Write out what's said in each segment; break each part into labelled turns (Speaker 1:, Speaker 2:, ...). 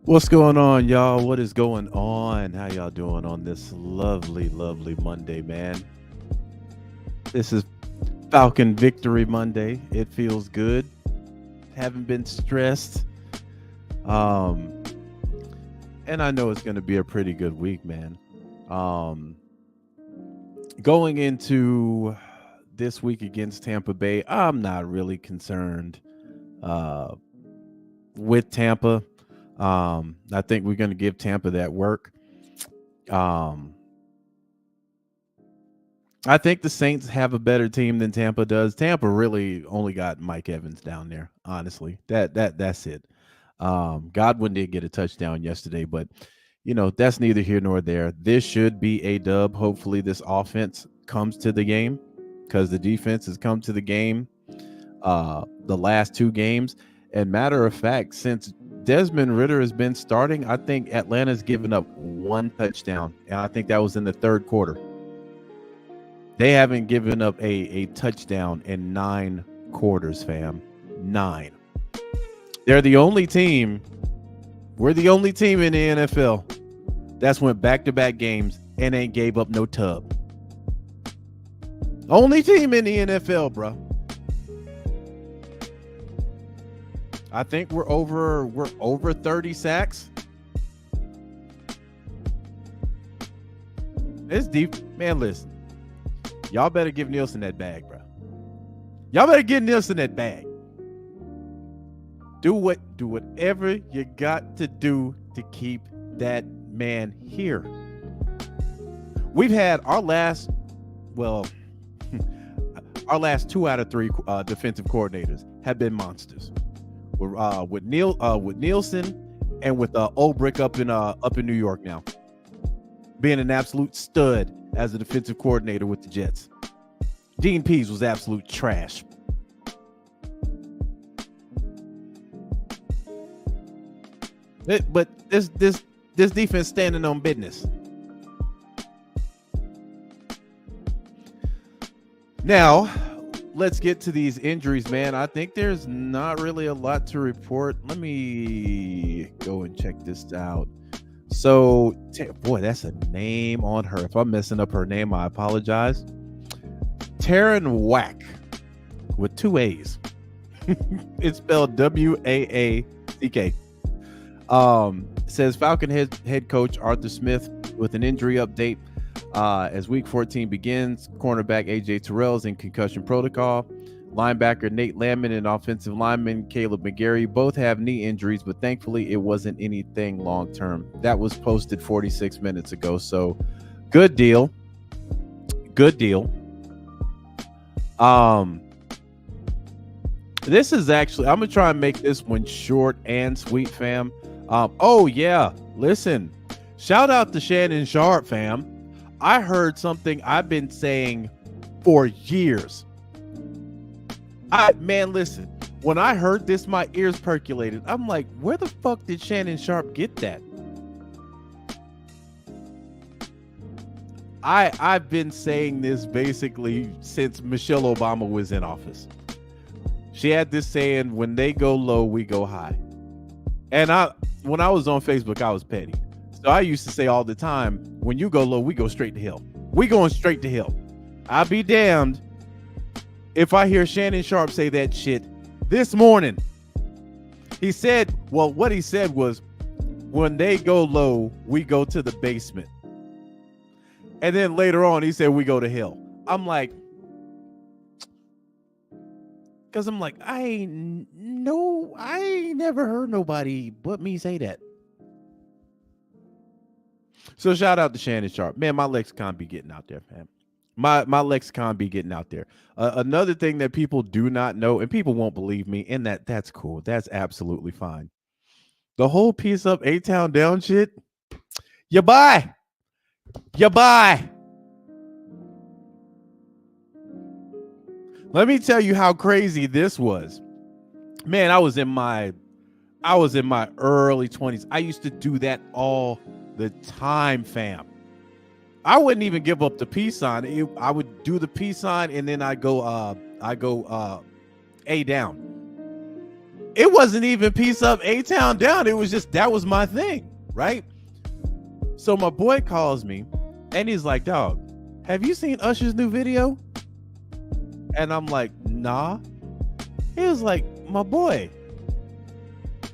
Speaker 1: What's going on, y'all? What is going on? How y'all doing on this lovely, lovely Monday, man? This is Falcon Victory Monday. It feels good. Haven't been stressed. Um, and I know it's going to be a pretty good week, man. Um, Going into this week against Tampa Bay, I'm not really concerned uh, with Tampa. I think we're going to give Tampa that work. Um, I think the Saints have a better team than Tampa does. Tampa really only got Mike Evans down there, honestly. That's it. Godwin did get a touchdown yesterday, but that's neither here nor there. This should be a dub. Hopefully this offense comes to the game because the defense has come to the game the last two games. And matter of fact, since Desmond Ritter has been starting, I think Atlanta's given up one touchdown, and I think that was in the third quarter. They haven't given up a touchdown in 9 quarters, fam. 9. They're the only team. We're the only team in the NFL that's went back-to-back games and ain't gave up no tub. Only team in the NFL, bro. I think we're over 30 sacks. It's deep. Man, listen. Y'all better give Nielsen that bag, bro. Y'all better give Nielsen that bag. Do whatever you got to do to keep that man here. We've had our last 2 out of 3 defensive coordinators have been monsters. With Nielsen and with Ulbrich up in New York now, being an absolute stud as a defensive coordinator with the Jets. Dean Pease was absolute trash. But this defense standing on business. Now, let's get to these injuries, man. I think there's not really a lot to report. Let me go and check this out. So, boy, that's a name on her. If I'm messing up her name, I apologize. Taryn Wack with 2 A's. It's spelled W-A-A-C-K. Says Falcon head coach Arthur Smith with an injury update. As week 14 begins, cornerback A.J. Terrell is in concussion protocol. Linebacker Nate Landman and offensive lineman Caleb McGarry both have knee injuries, but thankfully it wasn't anything long-term. That was posted 46 minutes ago, so good deal. Good deal. This is actually, I'm going to try and make this one short and sweet, fam. Oh, yeah, listen. Shout out to Shannon Sharp, fam. I heard something I've been saying for years. Man, listen, when I heard this, my ears percolated. I'm like, where the fuck did Shannon Sharp get that? I've been saying this basically since Michelle Obama was in office. She had this saying, when they go low, we go high. And when I was on Facebook, I was petty. So I used to say all the time, when you go low, we go straight to hell. We going straight to hell. I'll be damned if I hear Shannon Sharp say that shit this morning. He said, well, what he said was, when they go low, we go to the basement. And then later on, he said, we go to hell. I'm like, because I'm like, I ain't never heard nobody but me say that. So shout out to Shannon Sharp. Man, my lexicon be getting out there, fam. My lexicon be getting out there. Another thing that people do not know, and people won't believe me, and that's cool. That's absolutely fine. The whole piece up A-Town down shit, you buy. Let me tell you how crazy this was. Man, I was in my early 20s. I used to do that all the time, fam. I wouldn't even give up the peace sign. I would do the peace sign and then I go A down. it wasn't even peace up, A-Town down. It was just, that was my thing, right? So my boy calls me and he's like, dog, have you seen Usher's new video? And I'm like, nah. He was like, my boy,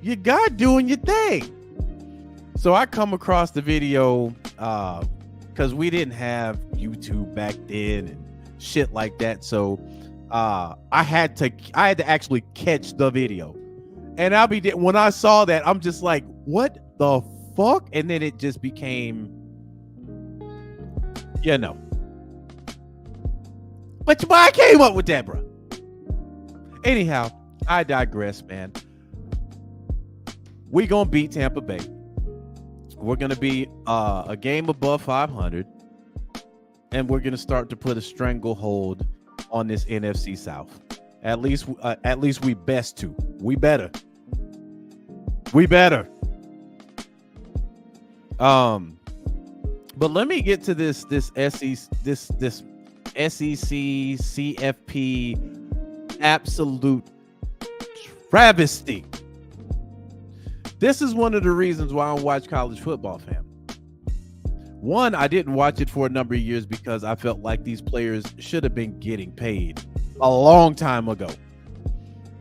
Speaker 1: you got doing your thing. So I come across the video because we didn't have YouTube back then and shit like that. So I had to actually catch the video. And when I saw that, I'm just like, what the fuck? And then it just became, you know. But I came up with that, bro. Anyhow, I digress, man. We gonna beat Tampa Bay. We're gonna be a game above 500, and we're gonna start to put a stranglehold on this NFC South. At least we best to. We better. But let me get to this SEC CFP absolute travesty. This is one of the reasons why I don't watch college football, fam. One, I didn't watch it for a number of years because I felt like these players should have been getting paid a long time ago.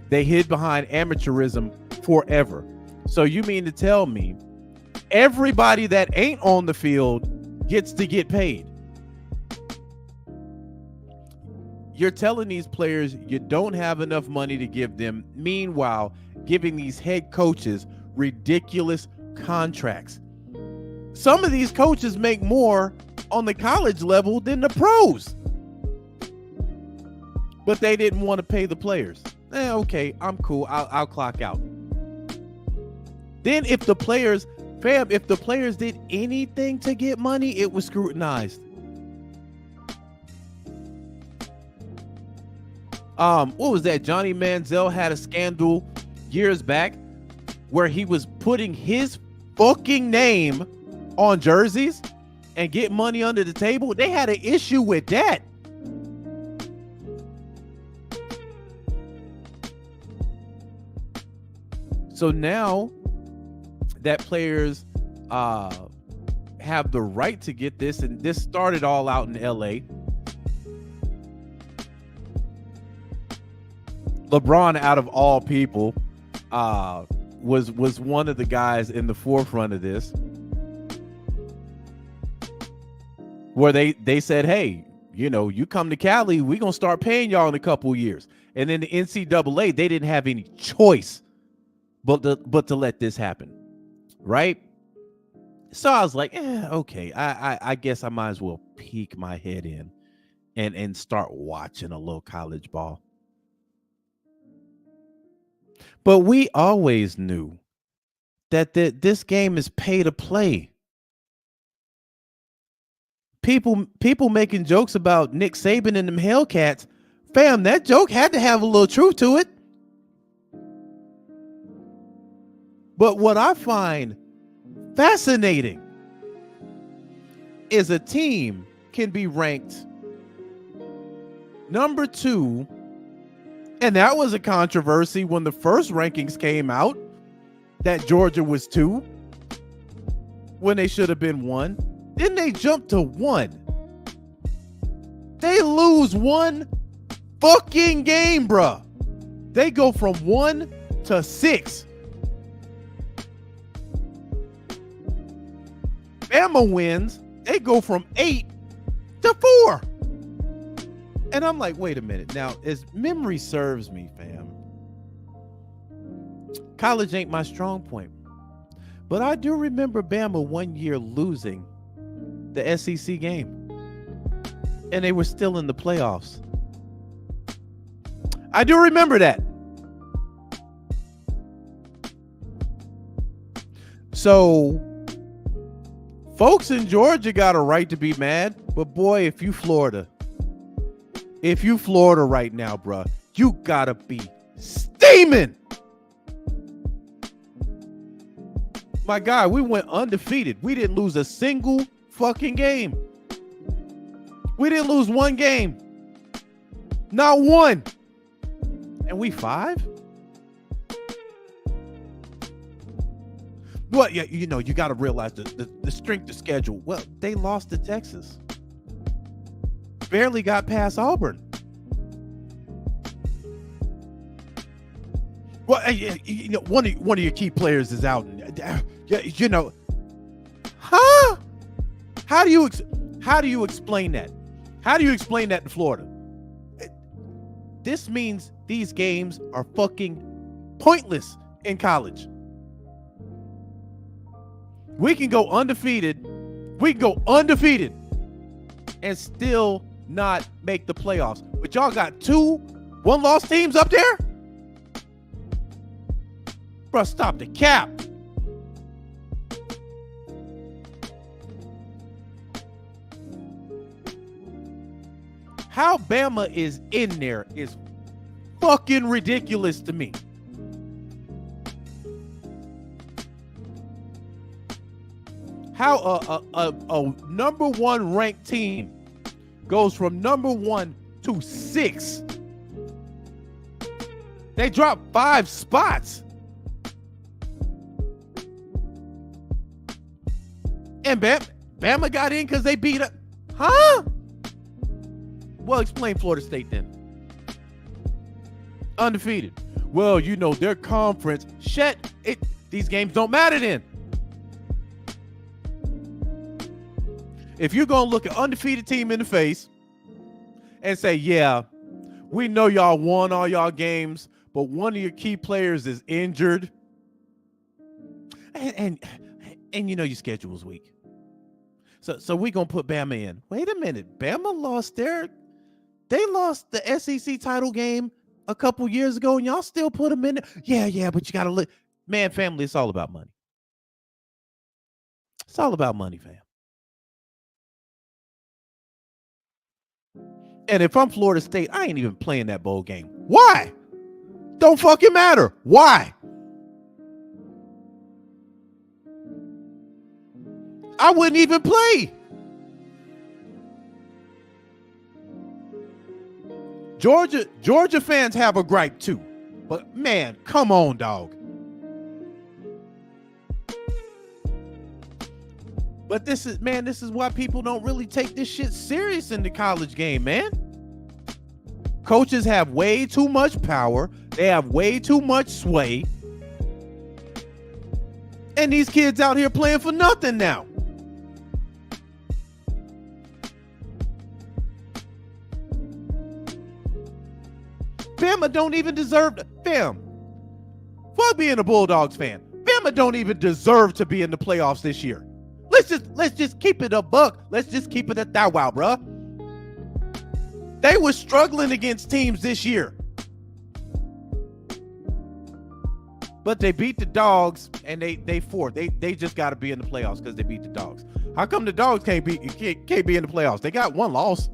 Speaker 1: They hid behind amateurism forever. So you mean to tell me everybody that ain't on the field gets to get paid? You're telling these players you don't have enough money to give them. Meanwhile, giving these head coaches ridiculous contracts. Some of these coaches make more on the college level than the pros. But they didn't want to pay the players. Okay, I'm cool. I'll clock out. Then if the players did anything to get money, it was scrutinized. What was that? Johnny Manziel had a scandal years back where he was putting his fucking name on jerseys and get money under the table. They had an issue with that. So now that players have the right to get this, and this started all out in LA. LeBron, out of all people, was one of the guys in the forefront of this, where they said, hey, you come to Cali, we gonna start paying y'all in a couple years. And then the NCAA, they didn't have any choice but to let this happen, right? So I was like, okay, I guess I might as well peek my head in and start watching a little college ball. But we always knew that this game is pay to play. People making jokes about Nick Saban and them Hellcats. Fam, that joke had to have a little truth to it. But what I find fascinating is a team can be ranked number 2. And that was a controversy when the first rankings came out, that Georgia was 2 when they should have been 1. Then they jump to 1. They lose 1 fucking game, bruh. They go from 1 to 6. Bama wins. They go from 8 to 4. And I'm like, wait a minute. Now, as memory serves me, fam, college ain't my strong point. But I do remember Bama one year losing the SEC game. And they were still in the playoffs. I do remember that. So, folks in Georgia got a right to be mad. But boy, if you Florida right now, bruh, you gotta be steaming. My God, we went undefeated. We didn't lose a single fucking game. We didn't lose one game. Not one. And we 5? Well, yeah, you got to realize the strength of schedule. Well, they lost to Texas. Barely got past Auburn. Well, one of your key players is out. Huh? How do you explain that? How do you explain that in Florida? This means these games are fucking pointless in college. We can go undefeated. And still not make the playoffs. But y'all got 2 one-loss teams up there? Bro, stop the cap. How Bama is in there is fucking ridiculous to me. How a number 1 ranked team goes from number 1 to 6. They dropped 5 spots. And Bama got in because they beat up. Huh? Well, explain Florida State then. Undefeated. Well, their conference. These games don't matter then. If you're going to look an undefeated team in the face and say, yeah, we know y'all won all y'all games, but one of your key players is injured. And your schedule's weak. So we're going to put Bama in. Wait a minute. Bama lost they lost the SEC title game a couple years ago, and y'all still put them in there. Yeah, but you got to look. Man, family, it's all about money. It's all about money, fam. And if I'm Florida State, I ain't even playing that bowl game. Why? Don't fucking matter. Why? I wouldn't even play. Georgia fans have a gripe too. But man, come on, dog. But this is why people don't really take this shit serious in the college game, man. Coaches have way too much power. They have way too much sway. And these kids out here playing for nothing now. Bama don't even deserve to. Fuck being a Bulldogs fan. Bama don't even deserve to be in the playoffs this year. Let's just keep it a buck. Let's just keep it a thou wow, bruh. They were struggling against teams this year. But they beat the Dogs and they fourth. They just got to be in the playoffs because they beat the Dogs. How come the Dogs can't be in the playoffs? They got 1 loss.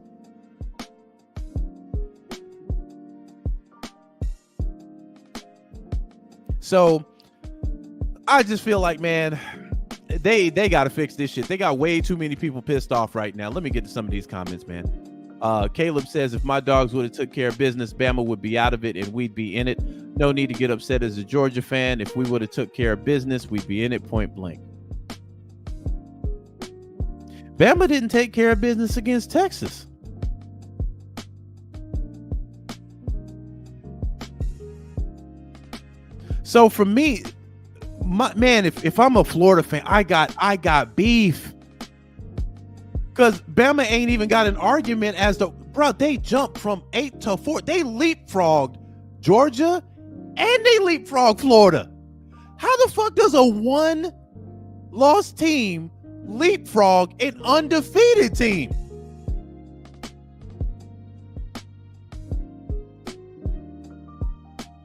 Speaker 1: So I just feel like, man, they got to fix this shit. They got way too many people pissed off right now. Let me get to some of these comments, man. Caleb says, if my Dogs would have took care of business, Bama would be out of it and we'd be in it. No need to get upset as a Georgia fan. If we would have took care of business, we'd be in it point blank. Bama didn't take care of business against Texas. So for me, if I'm a Florida fan, I got beef. Because Bama ain't even got an argument as to, bro, they jumped from 8 to 4. They leapfrogged Georgia and they leapfrogged Florida. How the fuck does a 1-loss team leapfrog an undefeated team?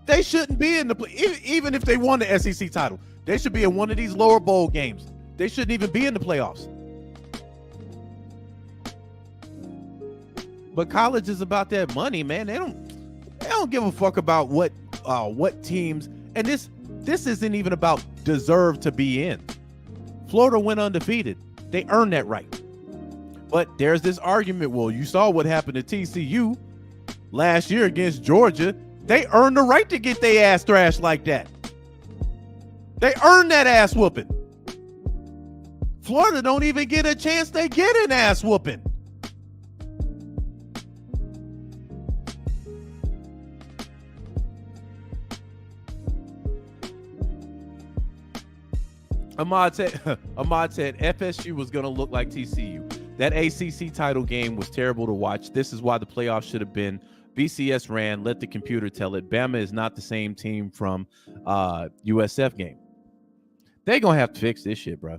Speaker 1: They shouldn't be in even if they won the SEC title. They should be in one of these lower bowl games. They shouldn't even be in the playoffs. But college is about that money, man. They don't give a fuck about what teams. And this isn't even about deserve to be in. Florida went undefeated. They earned that right. But there's this argument. Well, you saw what happened to TCU last year against Georgia. They earned the right to get their ass thrashed like that. They earned that ass whooping. Florida don't even get a chance. They get an ass whooping. Ahmad said FSU was going to look like TCU. That ACC title game was terrible to watch. This is why the playoffs should have been. BCS ran. Let the computer tell it. Bama is not the same team from USF game. They're going to have to fix this shit, bro.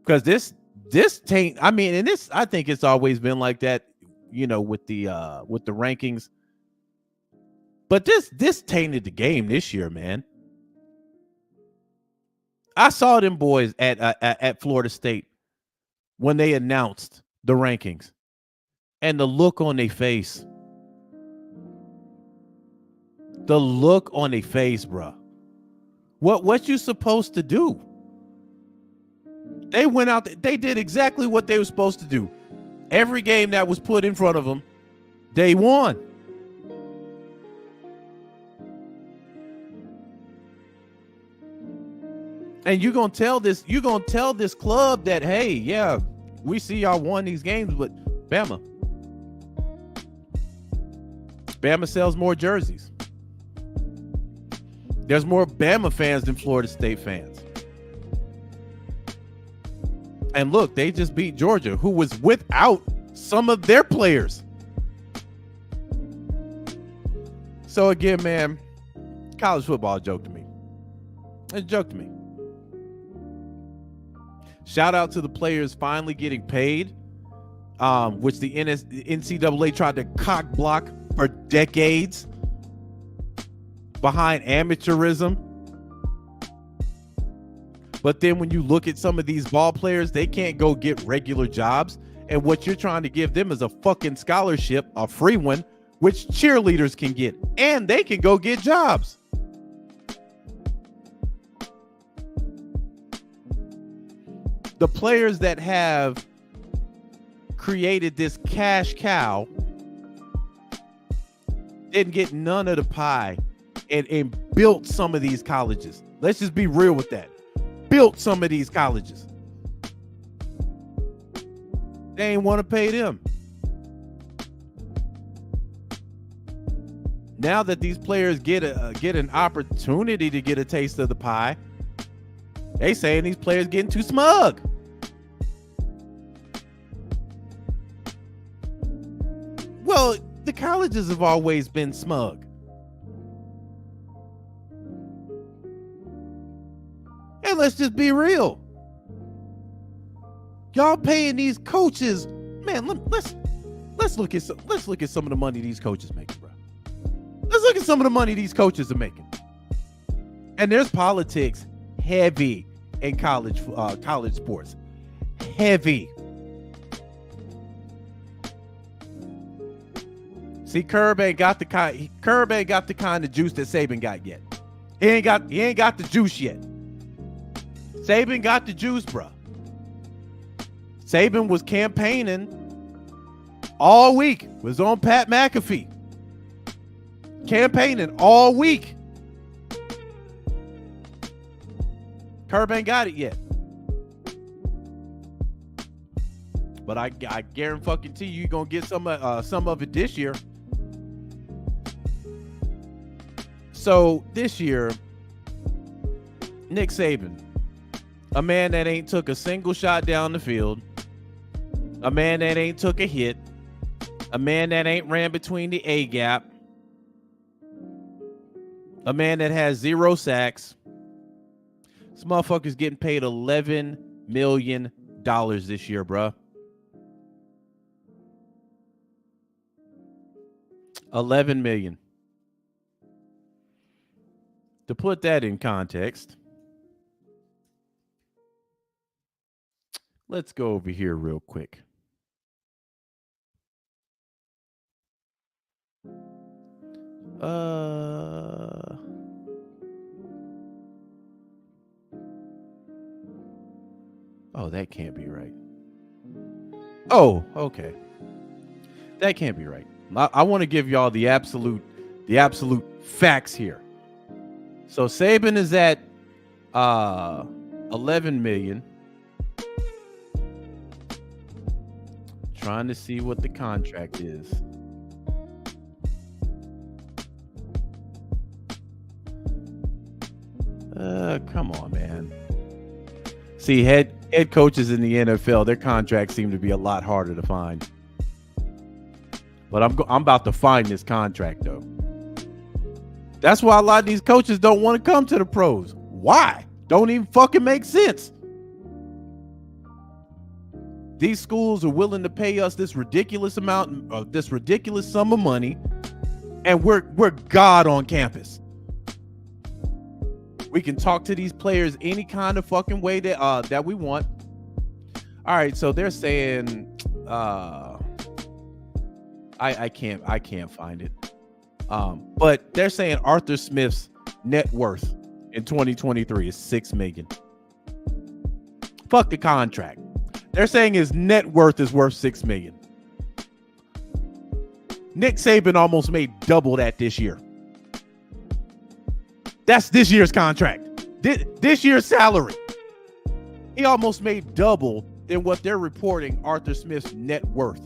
Speaker 1: Because this taint, I mean, and this, I think it's always been like that, you know, with the rankings. But this tainted the game this year, man. I saw them boys at Florida State when they announced the rankings, and the look on their face. The look on their face, bro. What you supposed to do? They went out. They did exactly what they were supposed to do. Every game that was put in front of them, they won. And you're gonna tell this club that, hey, yeah, we see y'all won these games, but Bama sells more jerseys. There's more Bama fans than Florida State fans. And look, they just beat Georgia, who was without some of their players. So again, man, college football joke to me. It's a joke to me. Shout out to the players finally getting paid, which the NCAA tried to cock block for decades behind amateurism. But then when you look at some of these ball players, they can't go get regular jobs. And what you're trying to give them is a fucking scholarship, a free one, which cheerleaders can get. And they can go get jobs. The players that have created this cash cow didn't get none of the pie and built some of these colleges. Let's just be real with that. Built some of these colleges. They ain't want to pay them. Now that these players get an opportunity to get a taste of the pie, they saying these players getting too smug. Well, the colleges have always been smug. And let's just be real. Y'all paying these coaches, man. Let's look at some of the money these coaches making, bro. Let's look at some of the money these coaches are making. And there's politics heavy in college sports. Heavy. See, Curb ain't got the kind of juice that Saban got yet. He ain't got the juice yet. Saban got the juice, bro. Saban was campaigning all week. Was on Pat McAfee. Campaigning all week. Curb ain't got it yet. But I guarantee you're gonna get some of it this year. So this year, Nick Saban, a man that ain't took a single shot down the field, a man that ain't took a hit, a man that ain't ran between the A gap, a man that has 0 sacks. This motherfucker's getting paid $11 million this year, bruh. $11 million. To put that in context, let's go over here real quick. Oh, that can't be right. Oh, okay. That can't be right. I want to give y'all the absolute facts here. So Saban is at 11 million. Trying to see what the contract is. Come on, man. See, head coaches in the NFL, their contracts seem to be a lot harder to find. But I'm about to find this contract, though. That's why a lot of these coaches don't want to come to the pros. Why? Don't even fucking make sense. These schools are willing to pay us this ridiculous amount of this ridiculous sum of money, and we're God on campus. We can talk to these players any kind of fucking way that we want. All right, so they're saying I can't find it. But they're saying Arthur Smith's net worth in 2023 is $6 million. Fuck the contract. They're saying his net worth is worth $6 million. Nick Saban almost made double that this year. That's this year's contract. This year's salary. He almost made double than what they're reporting Arthur Smith's net worth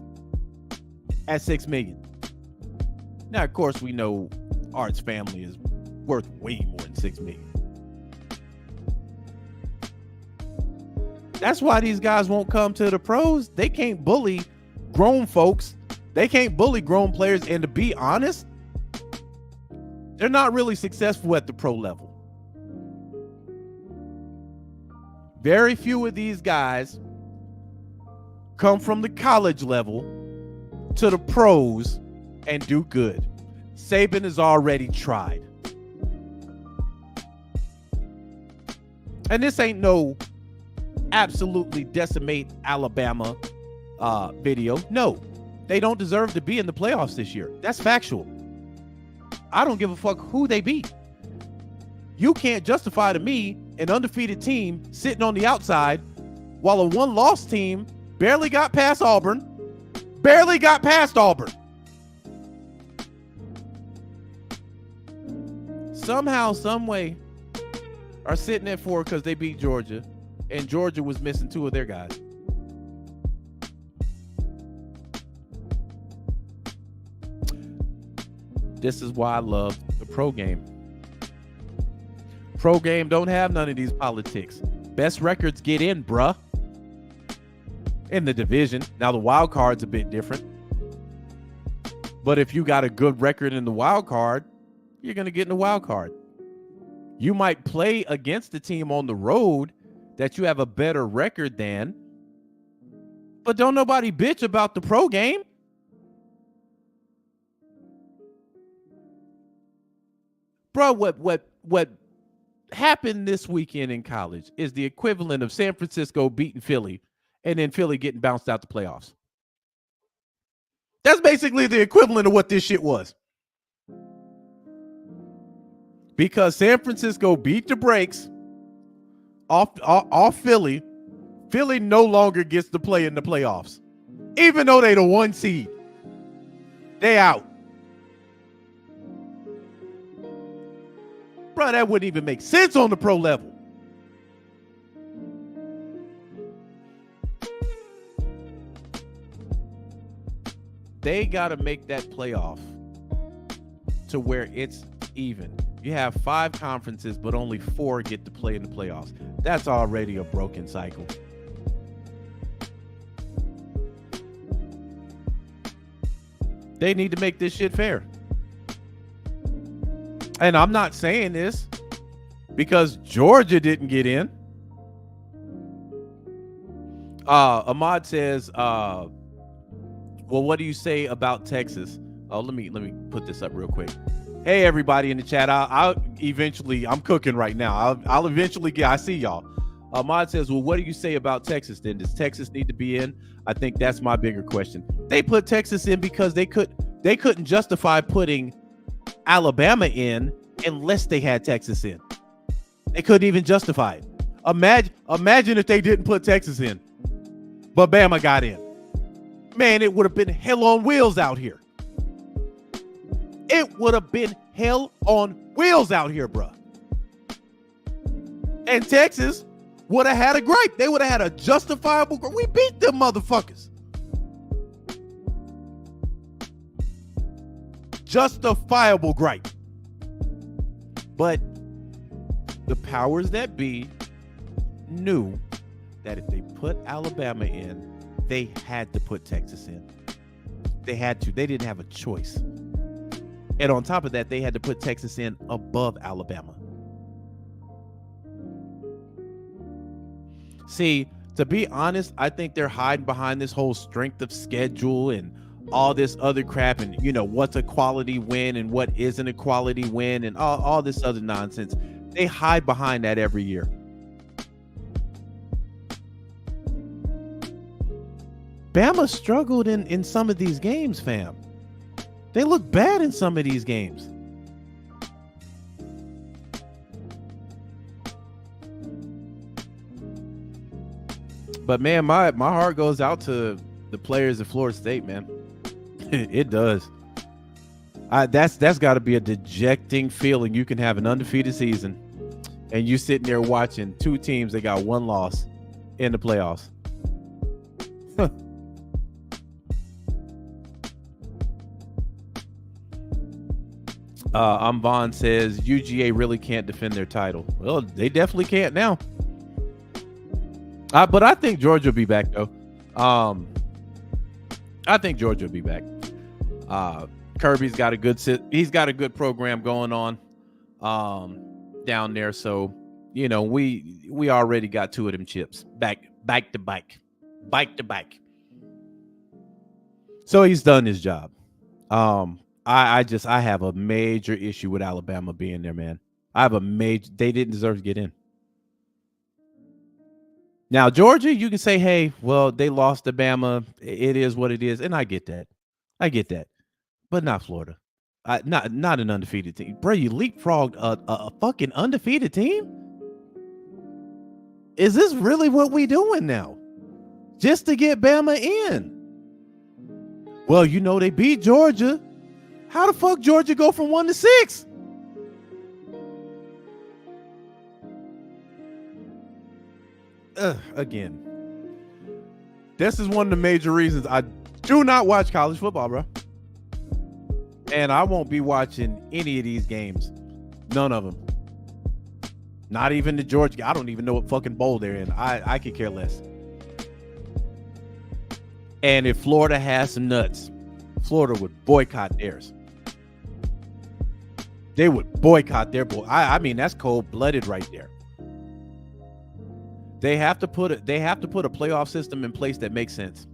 Speaker 1: at $6 million. Now, of course, we know Art's family is worth way more than $6 million. That's why these guys won't come to the pros. They can't bully grown folks. They can't bully grown players. And to be honest, they're not really successful at the pro level. Very few of these guys come from the college level to the pros and do good. Saban has already tried. And this ain't no absolutely decimate Alabama video. No, they don't deserve to be in the playoffs this year. That's factual. I don't give a fuck who they beat. You can't justify to me an undefeated team sitting on the outside while a one-loss team barely got past Auburn. Barely got past Auburn. Somehow, some way, are sitting at 4 because they beat Georgia, and Georgia was missing 2 of their guys. This is why I love the pro game. Pro game don't have none of these politics. Best records get in, bruh. In the division. Now the wild card's a bit different. But if you got a good record in the wild card, you're going to get in the wild card. You might play against the team on the road that you have a better record than, but don't nobody bitch about the pro game. Bro, what happened this weekend in college is the equivalent of San Francisco beating Philly and then Philly getting bounced out the playoffs. That's basically the equivalent of what this shit was. Because San Francisco beat the brakes off Philly. Philly no longer gets to play in the playoffs. Even though they the 1 seed. They out. Bro, that wouldn't even make sense on the pro level. They got to make that playoff to where it's even. You have 5 conferences, but only 4 get to play in the playoffs. That's already a broken cycle. They need to make this shit fair. And I'm not saying this because Georgia didn't get in. Ahmad says, well, what do you say about Texas? Oh, let me put this up real quick. Hey, everybody in the chat. I'll eventually, I'm cooking right now. I'll eventually get, I see y'all. Ahmad says, well, what do you say about Texas then? Does Texas need to be in? I think that's my bigger question. They put Texas in because they couldn't justify putting Alabama in unless they had Texas in. They couldn't even justify it. Imagine if they didn't put Texas in, but Bama got in. Man, it would have been hell on wheels out here. It would have been hell on wheels out here, bruh. And Texas would have had a gripe. They would have had a justifiable gripe. We beat them motherfuckers. justifiable gripe. But the powers that be knew that if they put Alabama in, they had to put Texas in. They had to. They didn't have a choice. And on top of that, they had to put Texas in above Alabama. See, to be honest, I think they're hiding behind this whole strength of schedule and all this other crap and, you know, what's a quality win and what isn't a quality win and all this other nonsense. They hide behind that every year. Bama struggled in some of these games, fam. They look bad in some of these games. But man, my heart goes out to the players at Florida State, man. It does. That's got to be a dejecting feeling. You can have an undefeated season, and you sitting there watching two teams that got one loss in the playoffs. Vaughn says UGA really can't defend their title. Well, they definitely can't now. But I think Georgia will be back though. I think Georgia will be back. Kirby's got a good program going on down there. So, you know, we already got two of them chips back to back. So he's done his job. I have a major issue with Alabama being there, man. They didn't deserve to get in. Now, Georgia, you can say, hey, well, they lost to Bama. It is what it is. And I get that. But not Florida. Not an undefeated team. Bro, you leapfrogged a fucking undefeated team? Is this really what we doing now? Just to get Bama in? Well, you know, they beat Georgia. How the fuck Georgia go from 1 to 6? Again, this is one of the major reasons I do not watch college football, bro. And I won't be watching any of these games. None of them. Not even the Georgia. I don't even know what fucking bowl they're in. I could care less. And if Florida has some nuts, Florida would boycott theirs. They would boycott their bowl. I mean, that's cold-blooded right there. They have to put a playoff system in place that makes sense.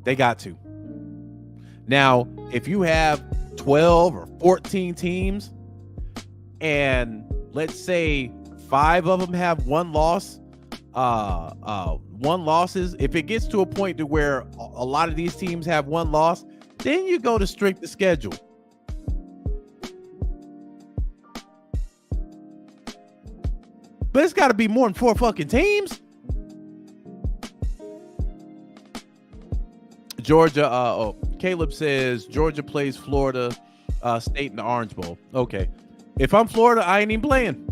Speaker 1: They got to. Now, if you have 12 or 14 teams and let's say 5 of them have one losses, if it gets to a point to where a lot of these teams have one loss, then you go to strength of schedule. But it's got to be more than 4 fucking teams. Georgia, Caleb says Georgia plays Florida State in the Orange Bowl. Okay. If I'm Florida, I ain't even playing.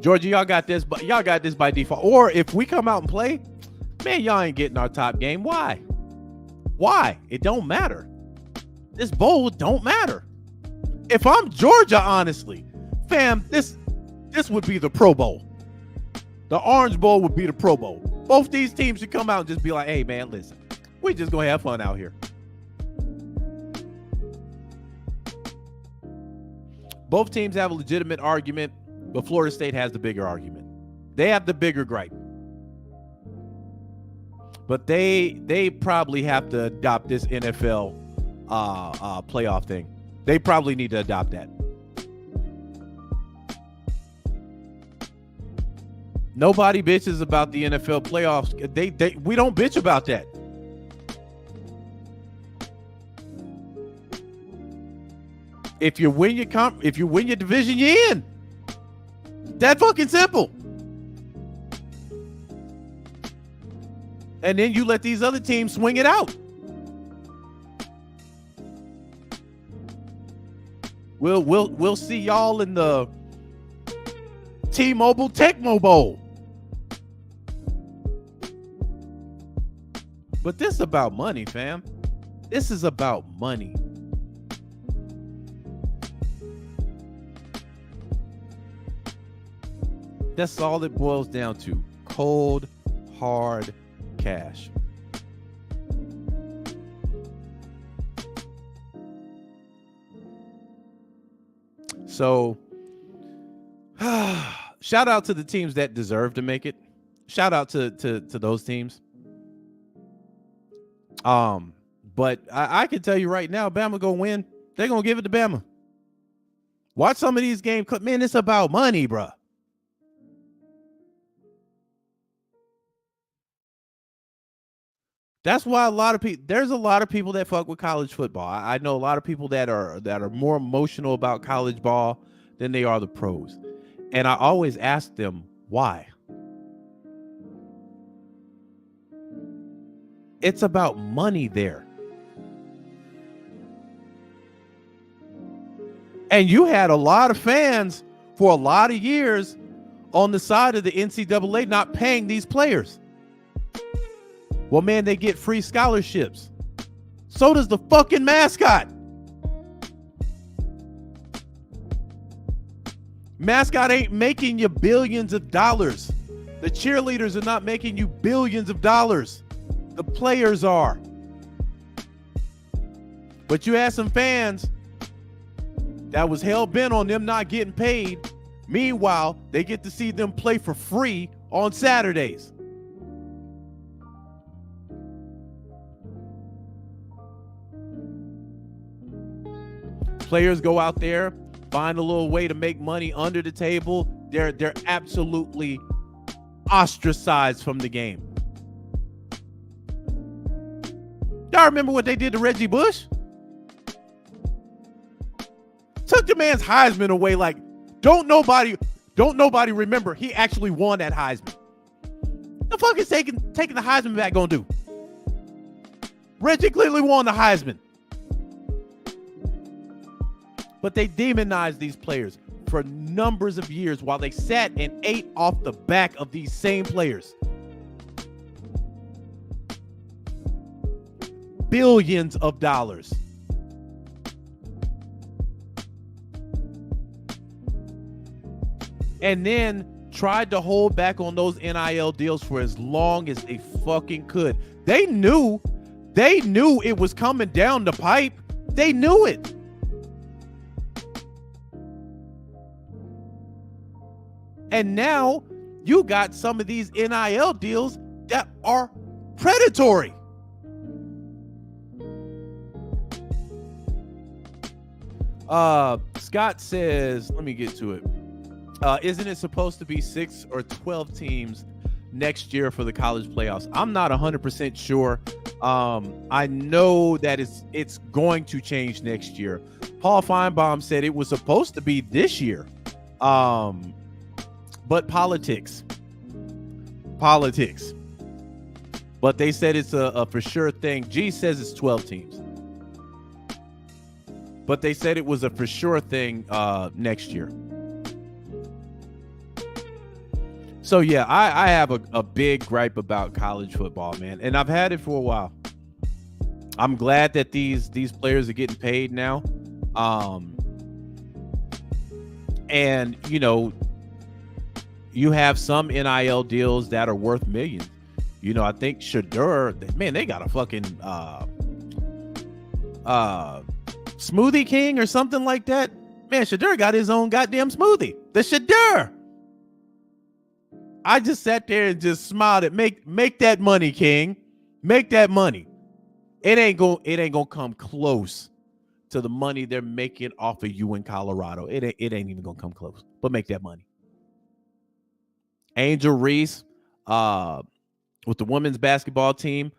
Speaker 1: Georgia, y'all got this, but y'all got this by default. Or if we come out and play, man, y'all ain't getting our top game. Why? It don't matter. This bowl don't matter. If I'm Georgia, honestly, fam, this would be the Pro Bowl. The Orange Bowl would be the Pro Bowl. Both these teams should come out and just be like, hey, man, listen, we just going to have fun out here. Both teams have a legitimate argument, but Florida State has the bigger argument. They have the bigger gripe. But they probably have to adopt this NFL playoff thing. They probably need to adopt that. Nobody bitches about the NFL playoffs. We don't bitch about that. If you win your division, you're in. That fucking simple. And then you let these other teams swing it out. We'll see y'all in the T-Mobile Tecmo Bowl. But this is about money, fam. This is about money. That's all it boils down to. Cold, hard cash. So, shout out to the teams that deserve to make it. Shout out to those teams. But I can tell you right now, Bama gonna win. They're gonna give it to Bama. Watch some of these games. Man, it's about money, bruh. That's why there's a lot of people that fuck with college football. I know a lot of people that are more emotional about college ball than they are the pros. And I always ask them why. It's about money there. And you had a lot of fans for a lot of years on the side of the NCAA not paying these players. Well, man, they get free scholarships. So does the fucking mascot. Mascot ain't making you billions of dollars. The cheerleaders are not making you billions of dollars. The players are. But you had some fans that was hell-bent on them not getting paid. Meanwhile, they get to see them play for free on Saturdays. Players go out there, find a little way to make money under the table. They're absolutely ostracized from the game. Y'all remember what they did to Reggie Bush? Took the man's Heisman away. Like, don't nobody remember he actually won that Heisman. The fuck is taking the Heisman back gonna do? Reggie clearly won the Heisman. But they demonized these players for numbers of years while they sat and ate off the back of these same players. Billions of dollars. And then tried to hold back on those NIL deals for as long as they fucking could. They knew it was coming down the pipe. They knew it. And now you got some of these NIL deals that are predatory. Scott says, let me get to it. Isn't it supposed to be 6 or 12 teams next year for the college playoffs? I'm not 100% sure. I know that it's going to change next year. Paul Feinbaum said it was supposed to be this year. But politics. But they said it's a for sure thing. G says it's 12 teams. But they said it was a for sure thing next year. So yeah, I have a big gripe about college football, man. And I've had it for a while. I'm glad that these players are getting paid now. And you know, you have some NIL deals that are worth millions. You know, I think Shadur, man, they got a fucking Smoothie King or something like that. Man, Shadur got his own goddamn smoothie. The Shadur. I just sat there and just smiled at make that money, King. Make that money. It ain't gonna come close to the money they're making off of you in Colorado. It ain't even gonna come close. But make that money. Angel Reese, with the women's basketball team,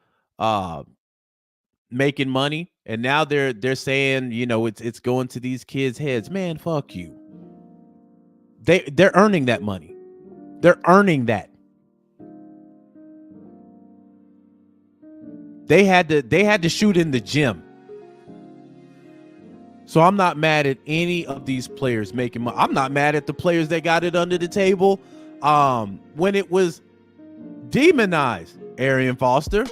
Speaker 1: making money, and now they're saying, you know, it's going to these kids' heads. Man, fuck you. They're earning that money. They're earning that. They had to shoot in the gym. So I'm not mad at any of these players making money. I'm not mad at the players that got it under the table when it was demonized. Arian Foster.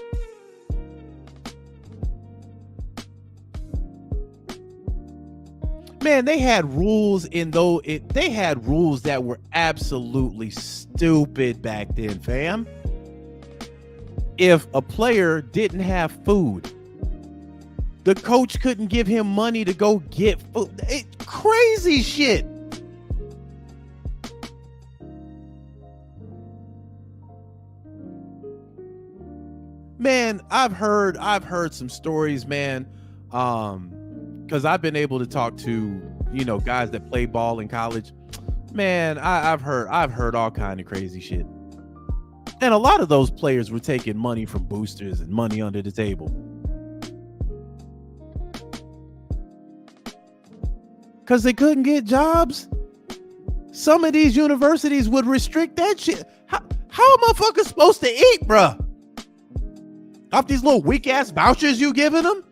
Speaker 1: Man, they had rules they had rules that were absolutely stupid back then, fam. If a player didn't have food, the coach couldn't give him money to go get food. Crazy shit. Man, I've heard some stories, man. Because I've been able to talk to, guys that play ball in college. Man, I've heard all kind of crazy shit. And a lot of those players were taking money from boosters and money under the table. Because they couldn't get jobs. Some of these universities would restrict that shit. How are motherfuckers supposed to eat, bruh? Off these little weak ass vouchers you giving them?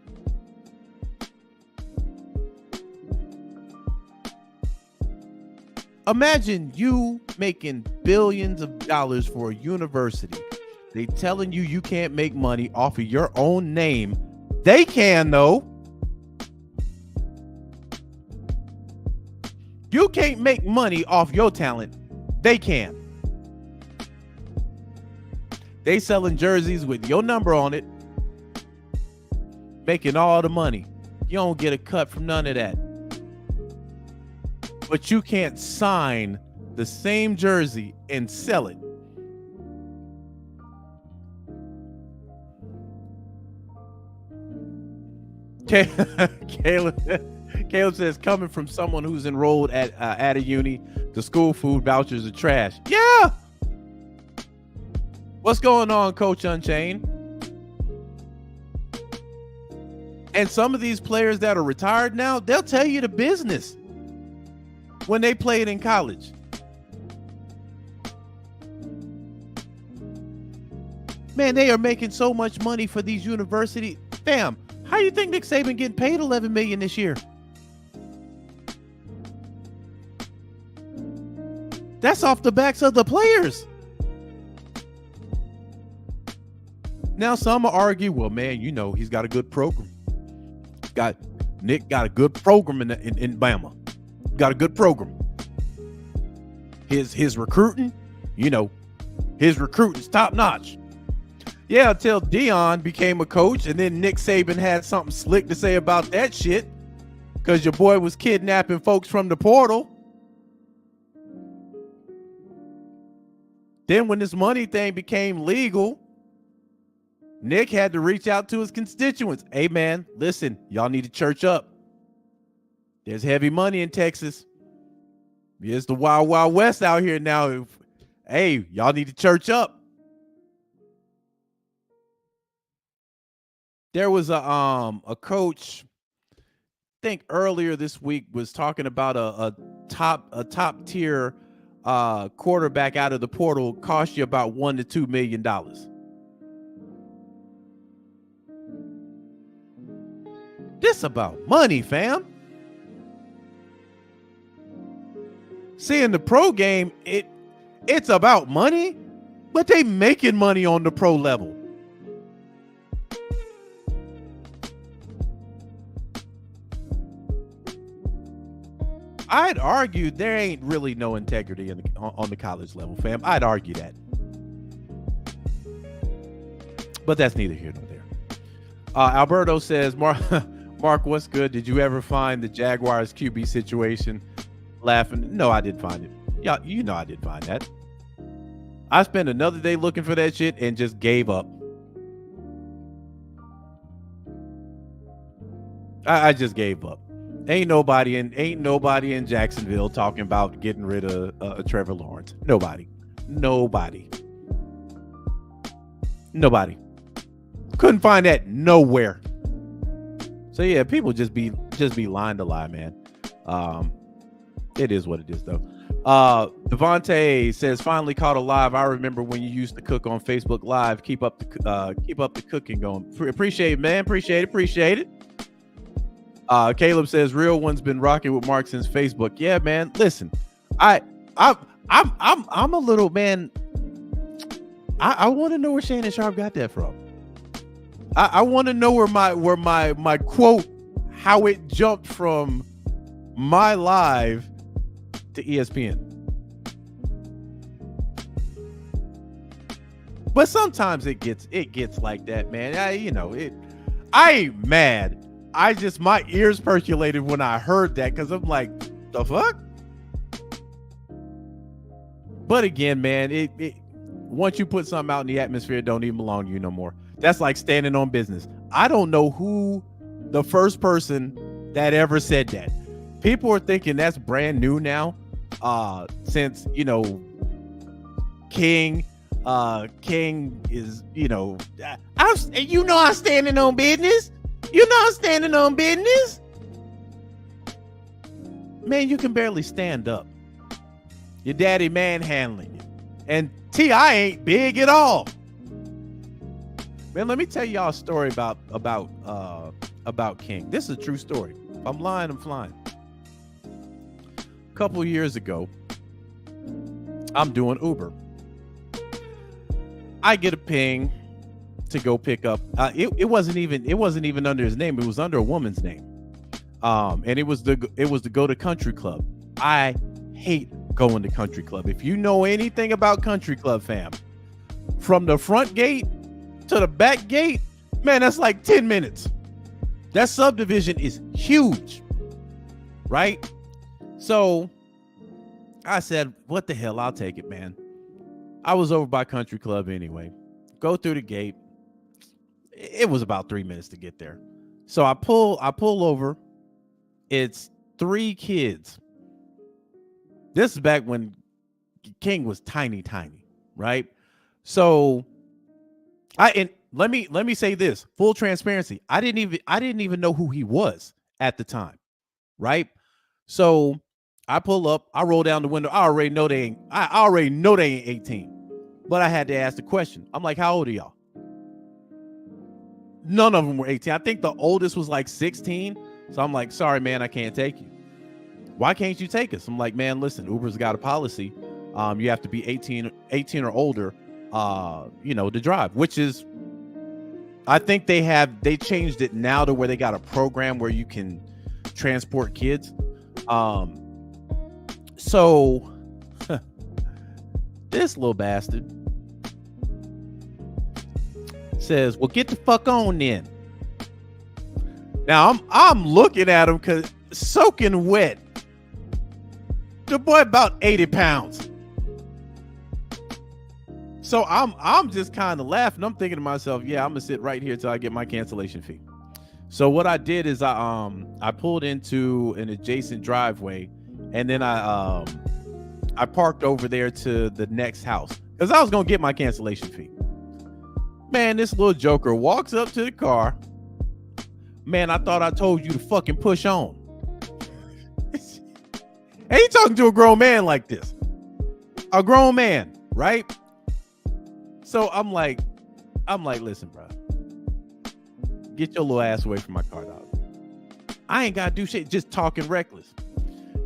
Speaker 1: Imagine you making billions of dollars for a university. They telling you can't make money off of your own name. They can, though. You can't make money off your talent. They can. They selling jerseys with your number on it, making all the money. You don't get a cut from none of that. But you can't sign the same jersey and sell it. Caleb says, coming from someone who's enrolled at a uni, the school food vouchers are trash. Yeah. What's going on, Coach Unchained? And some of these players that are retired now, they'll tell you the business when they played in college. Man, they are making so much money for these universities. Fam, how do you think Nick Saban getting paid $11 million this year? That's off the backs of the players. Now some will argue, well, man, he's got a good program. Nick got a good program in Bama. Got a good program. His recruiting, his recruiting's top notch. Yeah, until Dion became a coach, and then Nick Saban had something slick to say about that shit, because your boy was kidnapping folks from the portal. Then when this money thing became legal, Nick had to reach out to his constituents. Hey, man, listen, y'all need to church up. There's heavy money in Texas. It's the wild, wild west out here now. Hey, y'all need to church up. There was a coach, I think earlier this week, was talking about a top tier quarterback out of the portal cost you about $1 to $2 million. This about money, fam. See, in the pro game, it's about money, but they making money on the pro level. I'd argue there ain't really no integrity on the college level, fam. I'd argue that. But that's neither here nor there. Alberto says, Mark, what's good? Did you ever find the Jaguars QB situation? Laughing. No, I didn't find it. Yeah, I didn't find that. I spent another day looking for that shit and just gave up. I just gave up. Ain't nobody in Jacksonville talking about getting rid of Trevor Lawrence. Nobody. Couldn't find that nowhere. So yeah, people just be lying to lie, man. It is what it is, though. Devontae says, finally caught a live. I remember when you used to cook on Facebook Live. Keep up the cooking going. Appreciate it, man. Appreciate it. Caleb says, real one's been rocking with Mark since Facebook. Yeah, man. Listen, I'm a little, man. I want to know where Shannon Sharp got that from. I want to know where my quote, how it jumped from my live to ESPN. But sometimes it gets like that, man. I ain't mad. My ears percolated when I heard that because I'm like, the fuck? But again, man, it once you put something out in the atmosphere, it don't even belong to you no more. That's like standing on business. I don't know who the first person that ever said that. People are thinking that's brand new now. Since, King is, I'm standing on business. I'm standing on business. Man, you can barely stand up. Your daddy manhandling you. And T.I. ain't big at all. Man, let me tell y'all a story about King. This is a true story. If I'm lying, I'm flying. A couple years ago, I'm doing Uber. I get a ping to go pick up. It wasn't even under his name. It was under a woman's name. And it was to go to country club. I hate going to country club. If you know anything about country club, fam, from the front gate to the back gate, man, that's like 10 minutes. That subdivision is huge, right? So I said, what the hell? I'll take it, man. I was over by country club anyway. Go through the gate. It was about 3 minutes to get there. So I pull over. It's 3 kids. This is back when King was tiny, right? So let me say this, full transparency. I didn't even know who he was at the time, right? So I pull up, I roll down the window. I already know they ain't 18. But I had to ask the question. I'm like, how old are y'all? None of them were 18. I think the oldest was like 16. So I'm like, sorry, man, I can't take you. Why can't you take us? I'm like, man, listen, Uber's got a policy. You have to be 18 or older, to drive, which is, I think they changed it now to where they got a program where you can transport kids. So this little bastard says, well, get the fuck on then. Now I'm looking at him because soaking wet. The boy about 80 pounds. So I'm just kind of laughing. I'm thinking to myself, yeah, I'm gonna sit right here till I get my cancellation fee. So what I did is I pulled into an adjacent driveway, and then I parked over there to the next house because I was gonna get my cancellation fee. Man, this little joker walks up to the car. Man, I thought I told you to fucking push on. And he talking to a grown man like this. A grown man, right? So I'm like, listen, bro. Get your little ass away from my car, dog. I ain't got to do shit, just talking reckless.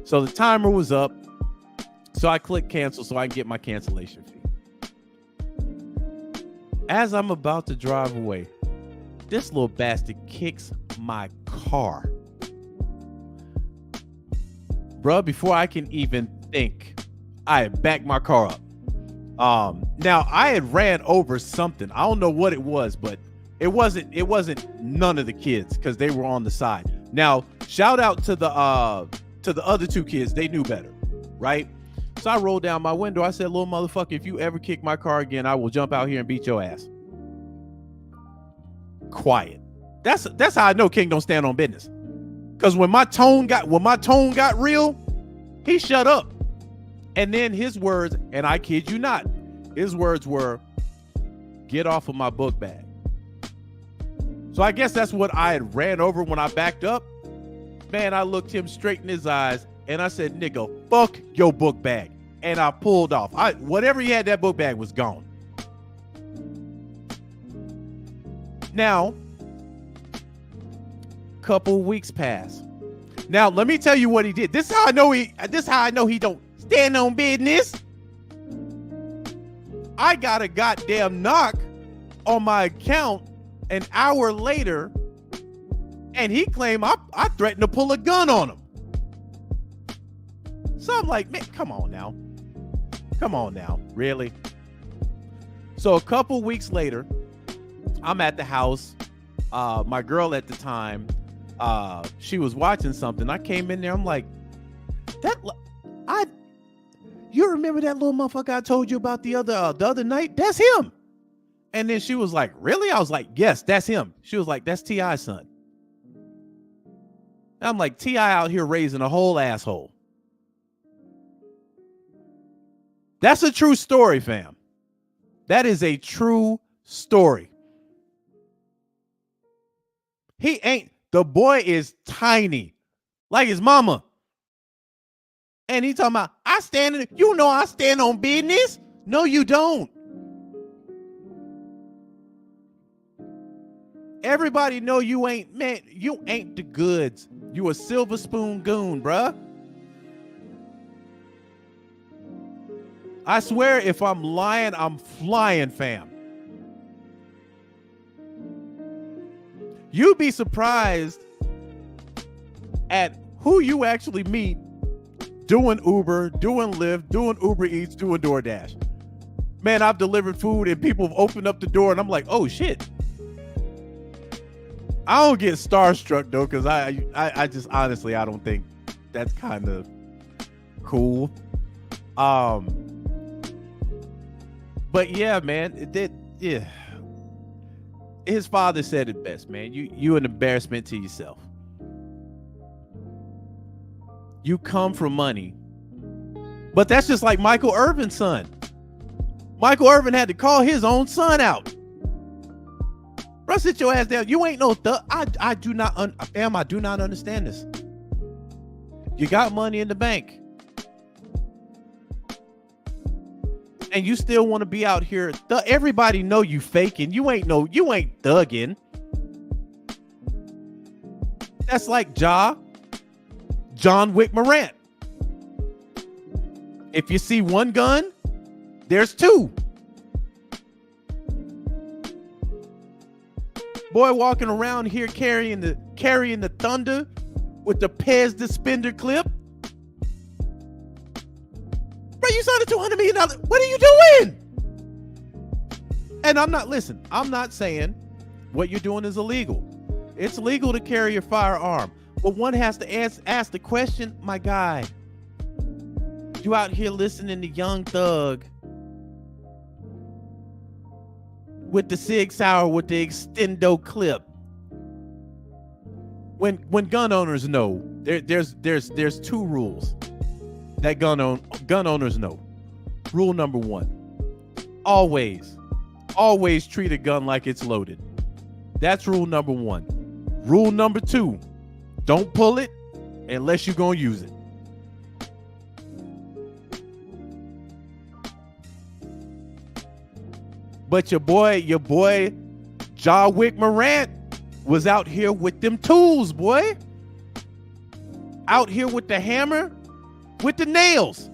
Speaker 1: So the timer was up. So I clicked cancel so I can get my cancellation fee. As I'm about to drive away, this little bastard kicks my car. Bruh, before I can even think, I backed my car up. Now I had ran over something. I don't know what it was, but it wasn't none of the kids because they were on the side. Now, shout out to the other 2 kids. They knew better, right? So I rolled down my window. I said, little motherfucker, if you ever kick my car again, I will jump out here and beat your ass. Quiet. That's how I know King don't stand on business. Because when my tone got real, he shut up. And then his words, and I kid you not, his words were, get off of my book bag. So I guess that's what I had ran over when I backed up. Man, I looked him straight in his eyes and I said, nigga, fuck your book bag. And I pulled off. Whatever he had, that book bag was gone. Now, couple weeks pass. Now, let me tell you what he did. This is how I know he don't stand on business. I got a goddamn knock on my account an hour later, and he claimed I threatened to pull a gun on him. So I'm like, man, come on now. Really? So a couple weeks later, I'm at the house. My girl at the time, she was watching something. I came in there. I'm like, you remember that little motherfucker I told you about the other night? That's him. And then she was like, really? I was like, yes, that's him. She was like, that's T.I.'s son. I'm like, T.I. out here raising a whole asshole. That's a true story, fam. That is a true story. The boy is tiny, like his mama. And he talking about, I stand on business. No, you don't. Everybody know you ain't the goods. You a silver spoon goon, bruh. I swear if I'm lying, I'm flying, fam. You'd be surprised at who you actually meet doing Uber, doing Lyft, doing Uber Eats, doing DoorDash. Man, I've delivered food and people have opened up the door and I'm like, oh shit. I don't get starstruck though, because I just honestly, I don't think that's kind of cool. But yeah, man, yeah. His father said it best, man. You an embarrassment to yourself. You come from money. But that's just like Michael Irvin's son. Michael Irvin had to call his own son out. Bro, sit your ass down. You ain't no thug. I do not understand this. You got money in the bank. And you still want to be out here. Everybody know you faking. You ain't thugging. That's like John Wick Morant. If you see one gun, there's two. Boy walking around here carrying the thunder with the Pez dispenser clip. Bro, you signed a $200 million. What are you doing? And I'm not saying what you're doing is illegal. It's legal to carry a firearm. But one has to ask the question, my guy. You out here listening to Young Thug with the Sig Sauer with the extendo clip. When gun owners know, there's two rules that gun owners know. Rule number 1, always treat a gun like it's loaded. That's rule number 1. Rule number 2, don't pull it unless you're gonna use it. But your boy John Wick Morant was out here with them tools, boy. Out here with the hammer, with the nails.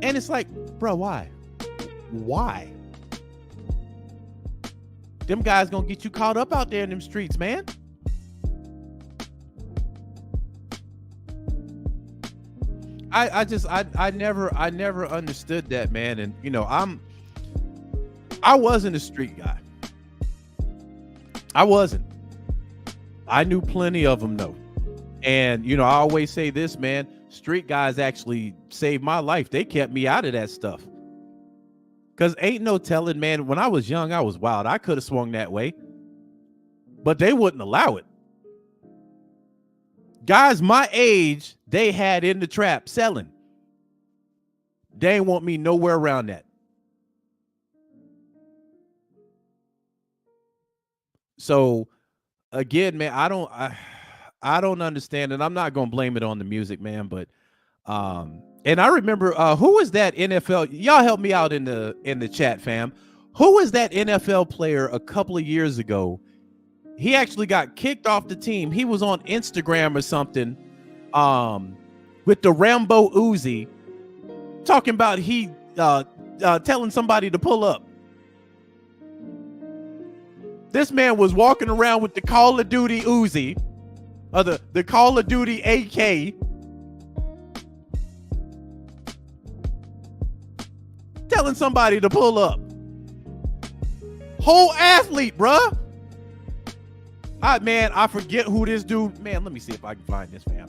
Speaker 1: And it's like, bro, why? Why? Them guys gonna get you caught up out there in them streets, man. I never understood that, man. And you know, I wasn't a street guy. I wasn't. I knew plenty of them though. And you know, I always say this, man, street guys actually saved my life. They kept me out of that stuff. Cause ain't no telling, man, when I was young, I was wild. I could have swung that way, but they wouldn't allow it. Guys my age, they had in the trap selling. They ain't want me nowhere around that. So again, man, I don't understand, and I'm not gonna blame it on the music, man, but and I remember who was that NFL? Y'all help me out in the chat, fam. Who was that NFL player a couple of years ago? He actually got kicked off the team. He was on Instagram or something with the Rambo Uzi talking about he telling somebody to pull up. This man was walking around with the Call of Duty Uzi the Call of Duty AK. Telling somebody to pull up. Whole athlete, bruh. Man, I forget who this dude. Man, let me see if I can find this, fam.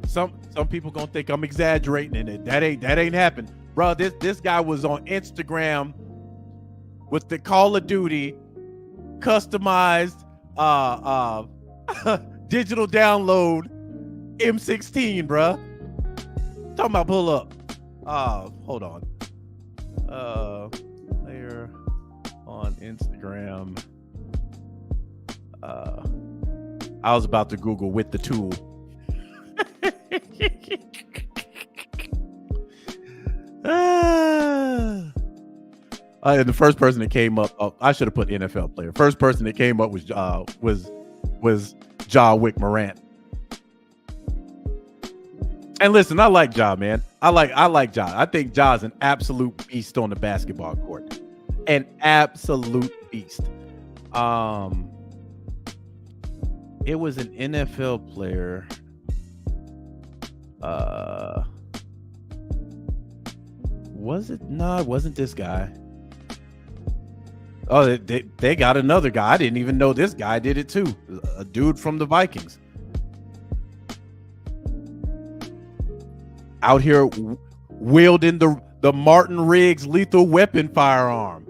Speaker 1: Some people gonna think I'm exaggerating, and that ain't happened, bro. This guy was on Instagram with the Call of Duty customized digital download M16, bruh. Talking about pull up. Hold on. Player on Instagram. I was about to Google with the tool. And the first person that came up, I should have put NFL player. First person that came up was Ja Wick Morant. And listen, I like Ja, man. I like Ja. I think Ja's an absolute beast on the basketball court. An absolute beast. It was an NFL player. Was it? No, it wasn't this guy. Oh, they got another guy. I didn't even know this guy did it too. A dude from the Vikings. Out here wielding the Martin Riggs lethal weapon firearm.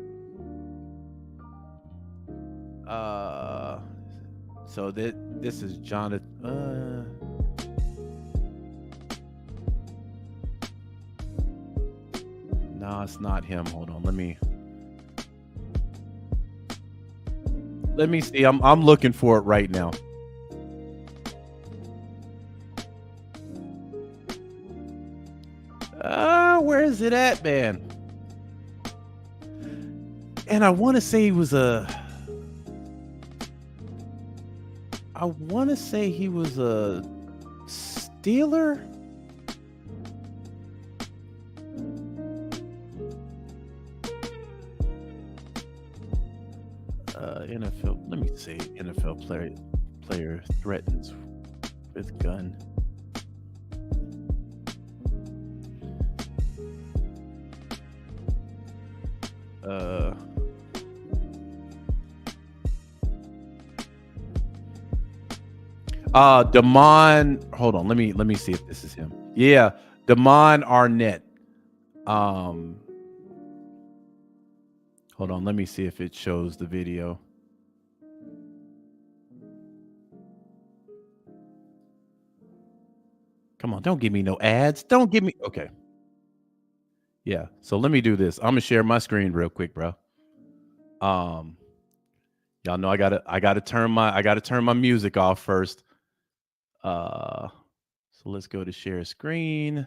Speaker 1: So this is Jonathan. No, it's not him. Hold on. Let me see. I'm looking for it right now. Where is it at, man? And I want to say he was a Steeler. NFL. Let me see. NFL player threatens with gun. Damon. Hold on. Let me see if this is him. Yeah, Damon Arnett. Hold on. Let me see if it shows the video. Come on, don't give me no ads. Don't give me. Okay. Yeah. So let me do this. I'm gonna share my screen real quick, bro. Y'all know I gotta turn my music off first. So let's go to share screen.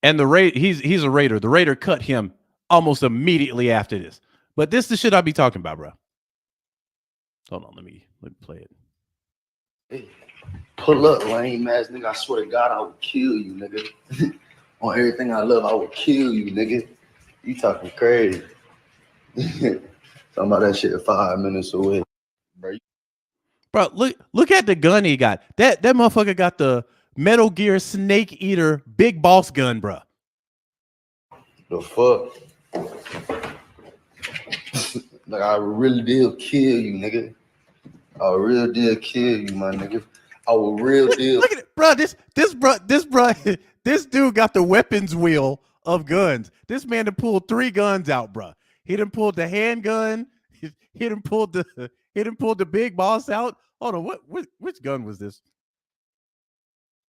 Speaker 1: And he's a Raider. The Raider cut him almost immediately after this. But this is the shit I be talking about, bro. Hold on, let me play it.
Speaker 2: Hey, pull up, lame ass nigga. I swear to God, I will kill you, nigga. On everything I love, I will kill you, nigga. You talking crazy. Talking about that shit 5 minutes away.
Speaker 1: Bro, look at the gun he got. That motherfucker got the Metal Gear Snake Eater Big Boss gun, bro.
Speaker 2: The fuck? Like, I really did kill you, nigga. I real deal kill you, my nigga. I will real deal.
Speaker 1: Look at it, bro. This dude got the weapons wheel of guns. This man done pulled 3 guns out, bro. He done pulled the handgun. He done pulled the Big Boss out. Hold on, which gun was this?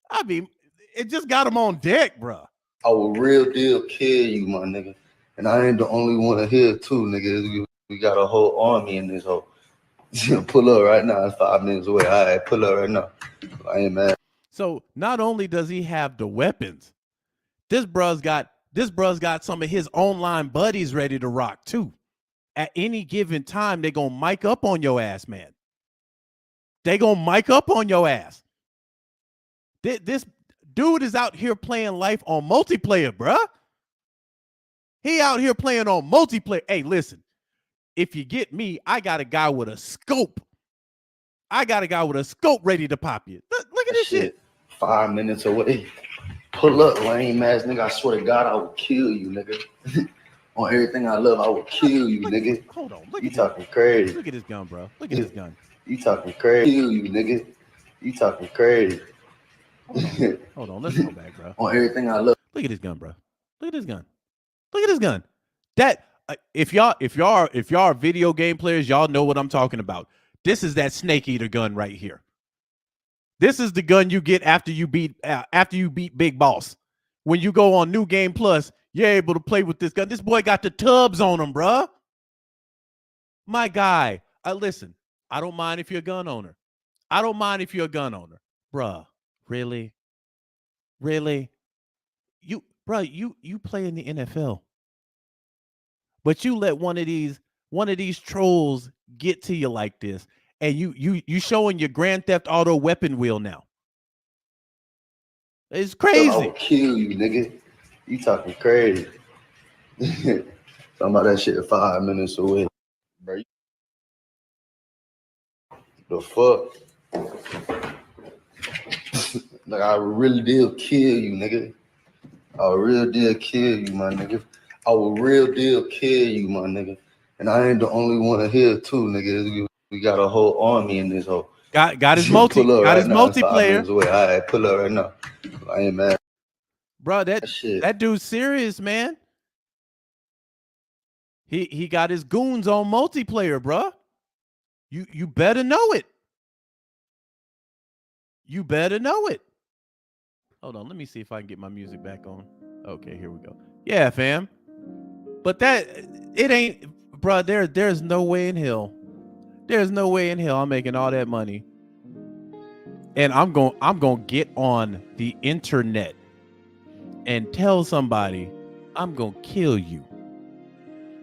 Speaker 1: I mean, it just got him on deck, bro.
Speaker 2: I will real deal kill you, my nigga. And I ain't the only one here too, nigga. We got a whole army in this hole. Pull up right now. It's 5 minutes away. All right, pull up right now. I ain't mad.
Speaker 1: So not only does he have the weapons, this bruh's got some of his online buddies ready to rock too. At any given time, they gonna mic up on your ass, man. They gonna mic up on your ass. This dude is out here playing life on multiplayer, bruh. He out here playing on multiplayer. Hey, listen. If you get me, I got a guy with a scope I got a guy with a scope ready to pop you. Look at this shit.
Speaker 2: 5 minutes away. Pull up, lame ass nigga. I swear to God, I will kill you, nigga. On everything I love, I will kill you, nigga.
Speaker 1: Hold on. Look
Speaker 2: you
Speaker 1: at
Speaker 2: talking crazy.
Speaker 1: Look at this gun, bro. Look at this gun.
Speaker 2: You talking crazy. Kill you, nigga. You talking crazy.
Speaker 1: Hold on. Let's go back, bro.
Speaker 2: On everything I love.
Speaker 1: Look at this gun, bro. Look at this gun. Look at this gun. That if y'all are video game players, y'all know what I'm talking about. This is that snake eater gun right here. This is the gun you get after you beat Big Boss. When you go on New Game Plus, you're able to play with this gun. This boy got the tubs on him, bruh. My guy, listen, I don't mind if you're a gun owner. Bruh, really? You play in the NFL. But you let one of these trolls get to you like this, and you showing your Grand Theft Auto weapon wheel now. It's crazy.
Speaker 2: I will kill you, nigga. You talking crazy. Talking about that shit 5 minutes away. Bro. The fuck? Like, I really did kill you, nigga. I real deal kill you, my nigga. I will real deal kill you, my nigga. And I ain't the only one here too, nigga. We got a whole army in this hole.
Speaker 1: Got his multiplayer.
Speaker 2: All right, pull up right now. I ain't mad.
Speaker 1: Bro, that dude's serious, man. He got his goons on multiplayer, bro. You better know it. You better know it. Hold on, let me see if I can get my music back on. Okay, here we go. Yeah, fam. But it ain't, bro. There's no way in hell. There's no way in hell I'm making all that money, and I'm gonna get on the internet and tell somebody I'm gonna kill you.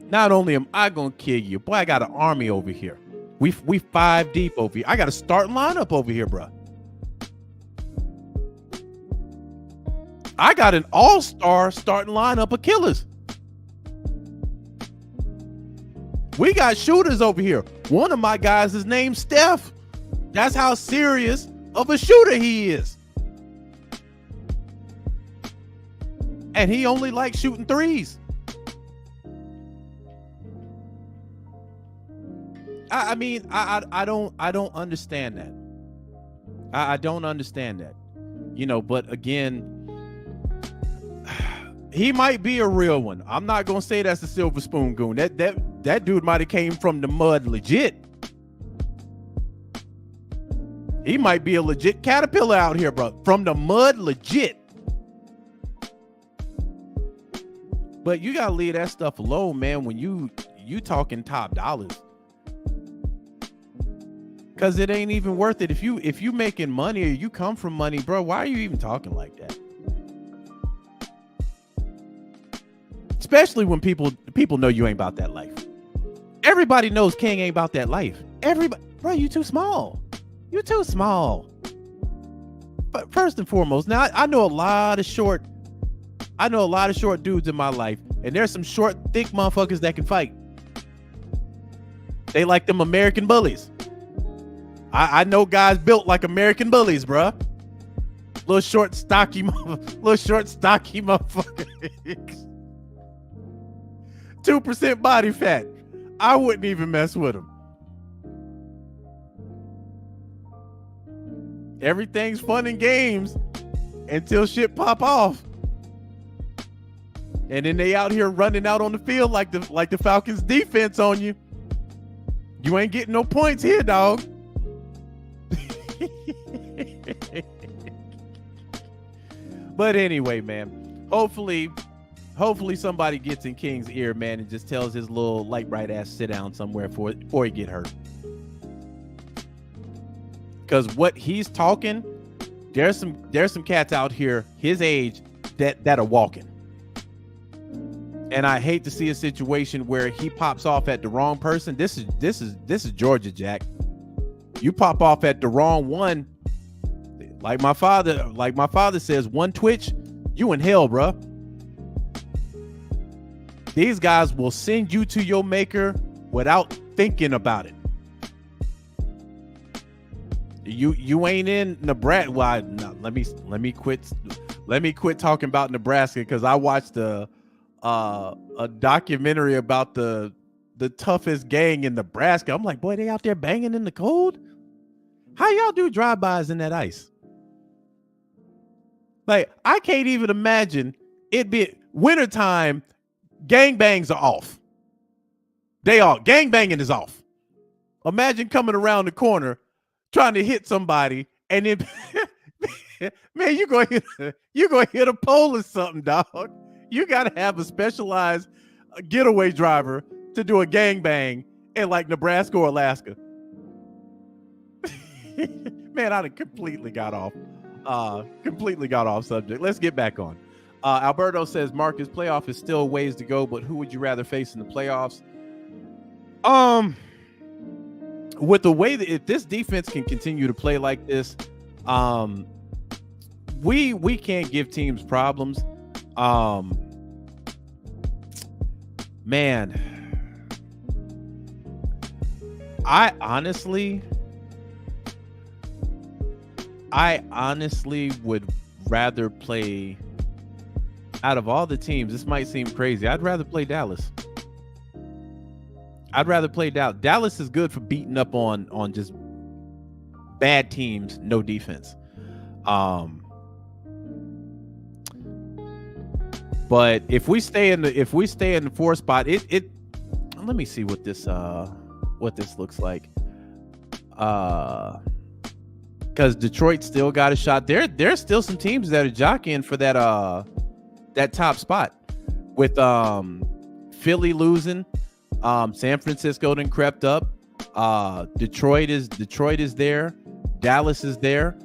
Speaker 1: Not only am I gonna kill you, boy, I got an army over here. We 5 deep over here. I got a starting lineup over here, bro. I got an all-star starting lineup of killers. We got shooters over here. One of my guys is named Steph. That's how serious of a shooter he is. And he only likes shooting threes. I mean, I don't understand that. I don't understand that. You know, but again, he might be a real one. I'm not gonna say that's a silver spoon goon. That dude might have came from the mud legit. He might be a legit caterpillar out here, bro. From the mud legit. But you gotta leave that stuff alone, man, when you talking top dollars. Cause it ain't even worth it. If you making money or you come from money, bro, why are you even talking like that? Especially when people know you ain't about that life. Everybody knows King ain't about that life. Everybody, bro, you too small. You too small. But first and foremost, now I know a lot of short dudes in my life, and there's some short, thick motherfuckers that can fight. They like them American bullies. I know guys built like American bullies, bruh. Little short, stocky motherfuckers. 2% body fat. I wouldn't even mess with them. Everything's fun and games until shit pop off. And then they out here running out on the field like the Falcons defense on you. You ain't getting no points here, dog. But anyway, man, hopefully somebody gets in King's ear, man, and just tells his little light bright ass sit down somewhere before he get hurt. Because what he's talking, there's some cats out here his age that are walking. And I hate to see a situation where he pops off at the wrong person. This is Georgia, Jack. You pop off at the wrong one, like my father says, one twitch, you in hell, bruh. These guys will send you to your maker without thinking about it. You ain't in Nebraska. Well, no, let me quit talking about Nebraska because I watched a documentary about the toughest gang in Nebraska. I'm like, boy, they out there banging in the cold. How y'all do drive-bys in that ice? Like, I can't even imagine it be wintertime. Gangbangs are off. Gangbanging is off. Imagine coming around the corner trying to hit somebody and then man, you're gonna hit a pole or something, dog. You gotta have a specialized getaway driver to do a gangbang in like Nebraska or Alaska. Man, I completely got off subject. Let's get back on. Alberto says, Marcus, playoff is still ways to go, but who would you rather face in the playoffs? With the way that if this defense can continue to play like this, we can't give teams problems. Man, I honestly would rather play, out of all the teams, this might seem crazy, I'd rather play Dallas. Dallas is good for beating up on just bad teams, no defense. But if we stay in the 4 spot, it let me see what this looks like. Because Detroit still got a shot. There's still some teams that are jockeying for that top spot, with Philly losing. San Francisco then crept up. Detroit is there. Dallas is there.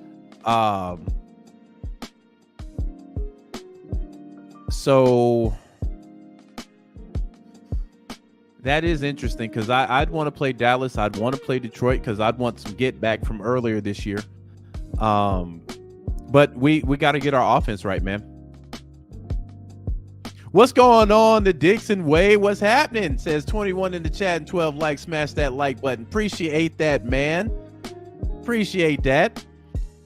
Speaker 1: So that is interesting because I'd want to play Dallas. I'd want to play Detroit because I'd want some get back from earlier this year. But we got to get our offense right, man. What's going on? The Dixon Way. What's happening? Says 21 in the chat and 12 likes. Smash that like button. Appreciate that, man. Appreciate that.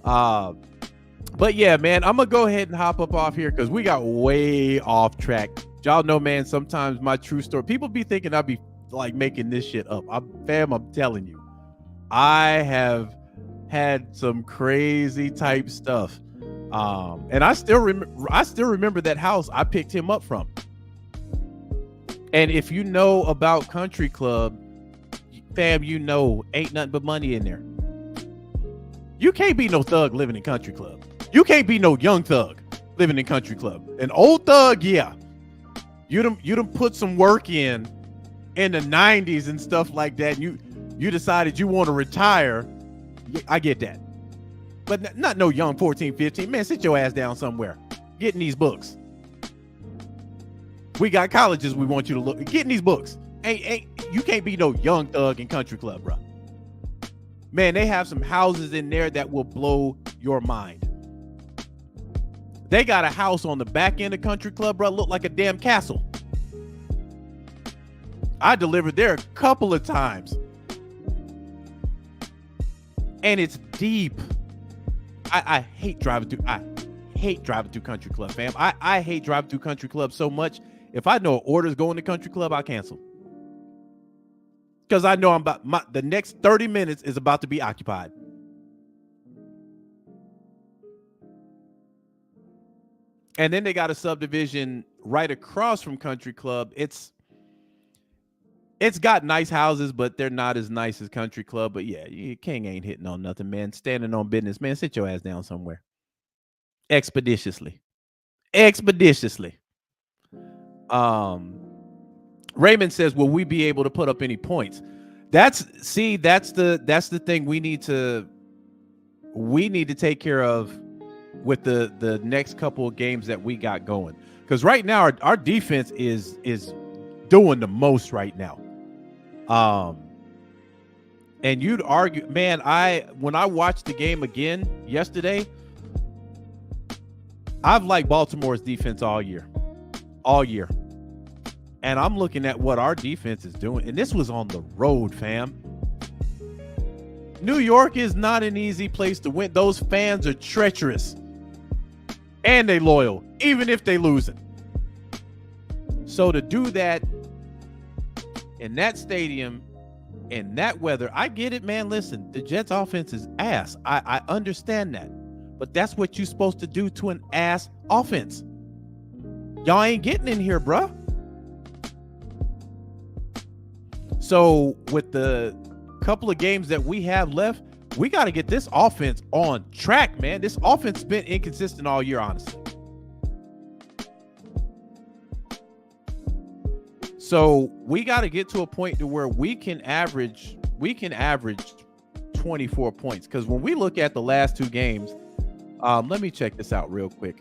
Speaker 1: But yeah, man, I'm gonna go ahead and hop up off here because we got way off track. Y'all know, man, sometimes my true story, people be thinking I'd be like making this shit up. I'm telling you, I have had some crazy type stuff. And I still remember that house I picked him up from. And if you know about Country Club, fam, you know ain't nothing but money in there. You can't be no thug living in Country Club. You can't be no young thug living in Country Club. An old thug, yeah. You done put some work in the 90s and stuff like that. And you decided you want to retire. I get that. But not no young 14, 15. Man, sit your ass down somewhere. Getting these books. We got colleges we want you to look. Getting these books. You can't be no young thug in Country Club, bro. Man, they have some houses in there that will blow your mind. They got a house on the back end of Country Club, bro. Look like a damn castle. I delivered there a couple of times. And it's deep. I hate driving through. I hate driving through Country Club, fam. I hate driving through Country Club so much. If I know orders going to Country Club, I'll cancel. Because I know the next 30 minutes is about to be occupied. And then they got a subdivision right across from Country Club. It's got nice houses, but they're not as nice as Country Club. But yeah, King ain't hitting on nothing, man. Standing on business, man. Sit your ass down somewhere. Expeditiously. Raymond says, will we be able to put up any points? That's the thing we need to take care of with the next couple of games that we got going. Because right now our defense is doing the most right now. And you'd argue, man, when I watched the game again yesterday, I've liked Baltimore's defense all year. And I'm looking at what our defense is doing. And this was on the road, fam. New York is not an easy place to win. Those fans are treacherous. And they loyal, even if they lose it. So to do that in that stadium, in that weather, I get it, man. Listen, the Jets offense is ass. I understand that. But that's what you're supposed to do to an ass offense. Y'all ain't getting in here, bruh. So with the couple of games that we have left, we got to get this offense on track, man. This offense has been inconsistent all year, honestly. So we got to get to a point to where we can average 24 points. Because when we look at the last two games, let me check this out real quick.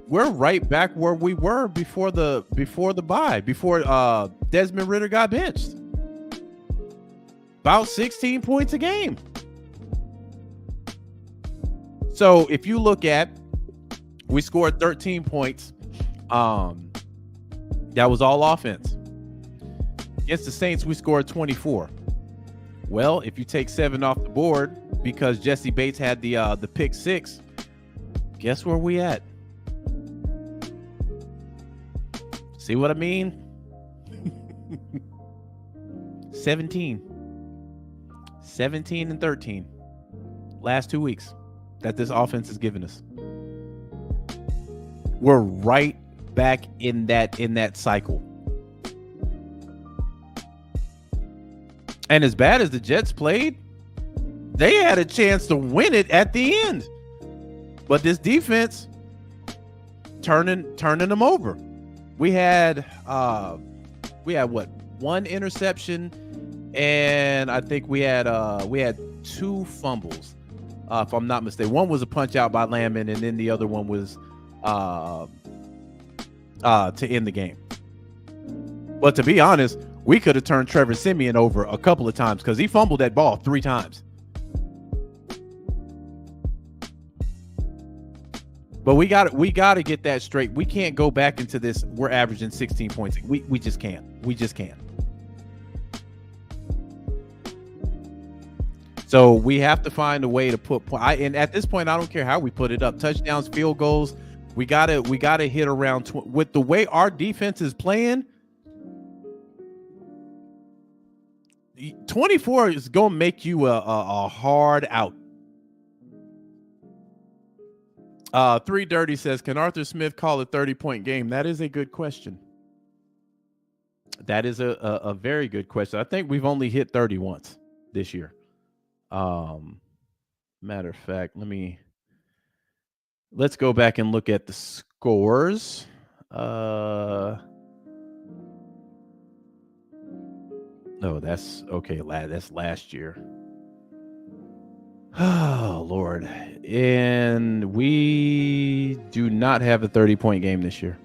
Speaker 1: We're right back where we were before the bye, before Desmond Ridder got benched. About 16 points a game. So if you look at, we scored 13 points. That was all offense. Against the Saints, we scored 24. Well, if you take 7 off the board because Jesse Bates had the pick 6, guess where we at? See what I mean? 17 and 13. Last 2 weeks that this offense has given us. We're right back in that cycle. And as bad as the Jets played, they had a chance to win it at the end. But this defense turning them over. We had what, 1 interception, and I think we had 2 fumbles, if I'm not mistaken. One was a punch out by Landman, and then the other one was to end the game. But to be honest, we could have turned Trevor Siemian over a couple of times because he fumbled that ball 3 times. But we got to get that straight. We can't go back into this. We're averaging 16 points. We just can't. We just can't. So we have to find a way to put and at this point, I don't care how we put it up. Touchdowns, field goals. We gotta hit around with the way our defense is playing. 24 is gonna make you a hard out. 3 Dirty says, can Arthur Smith call a 30-point game? That is a good question. That is a very good question. I think we've only hit 30 once this year. Matter of fact, let's go back and look at the scores. No, that's okay. That's last year. Oh, Lord. And we do not have a 30-point game this year.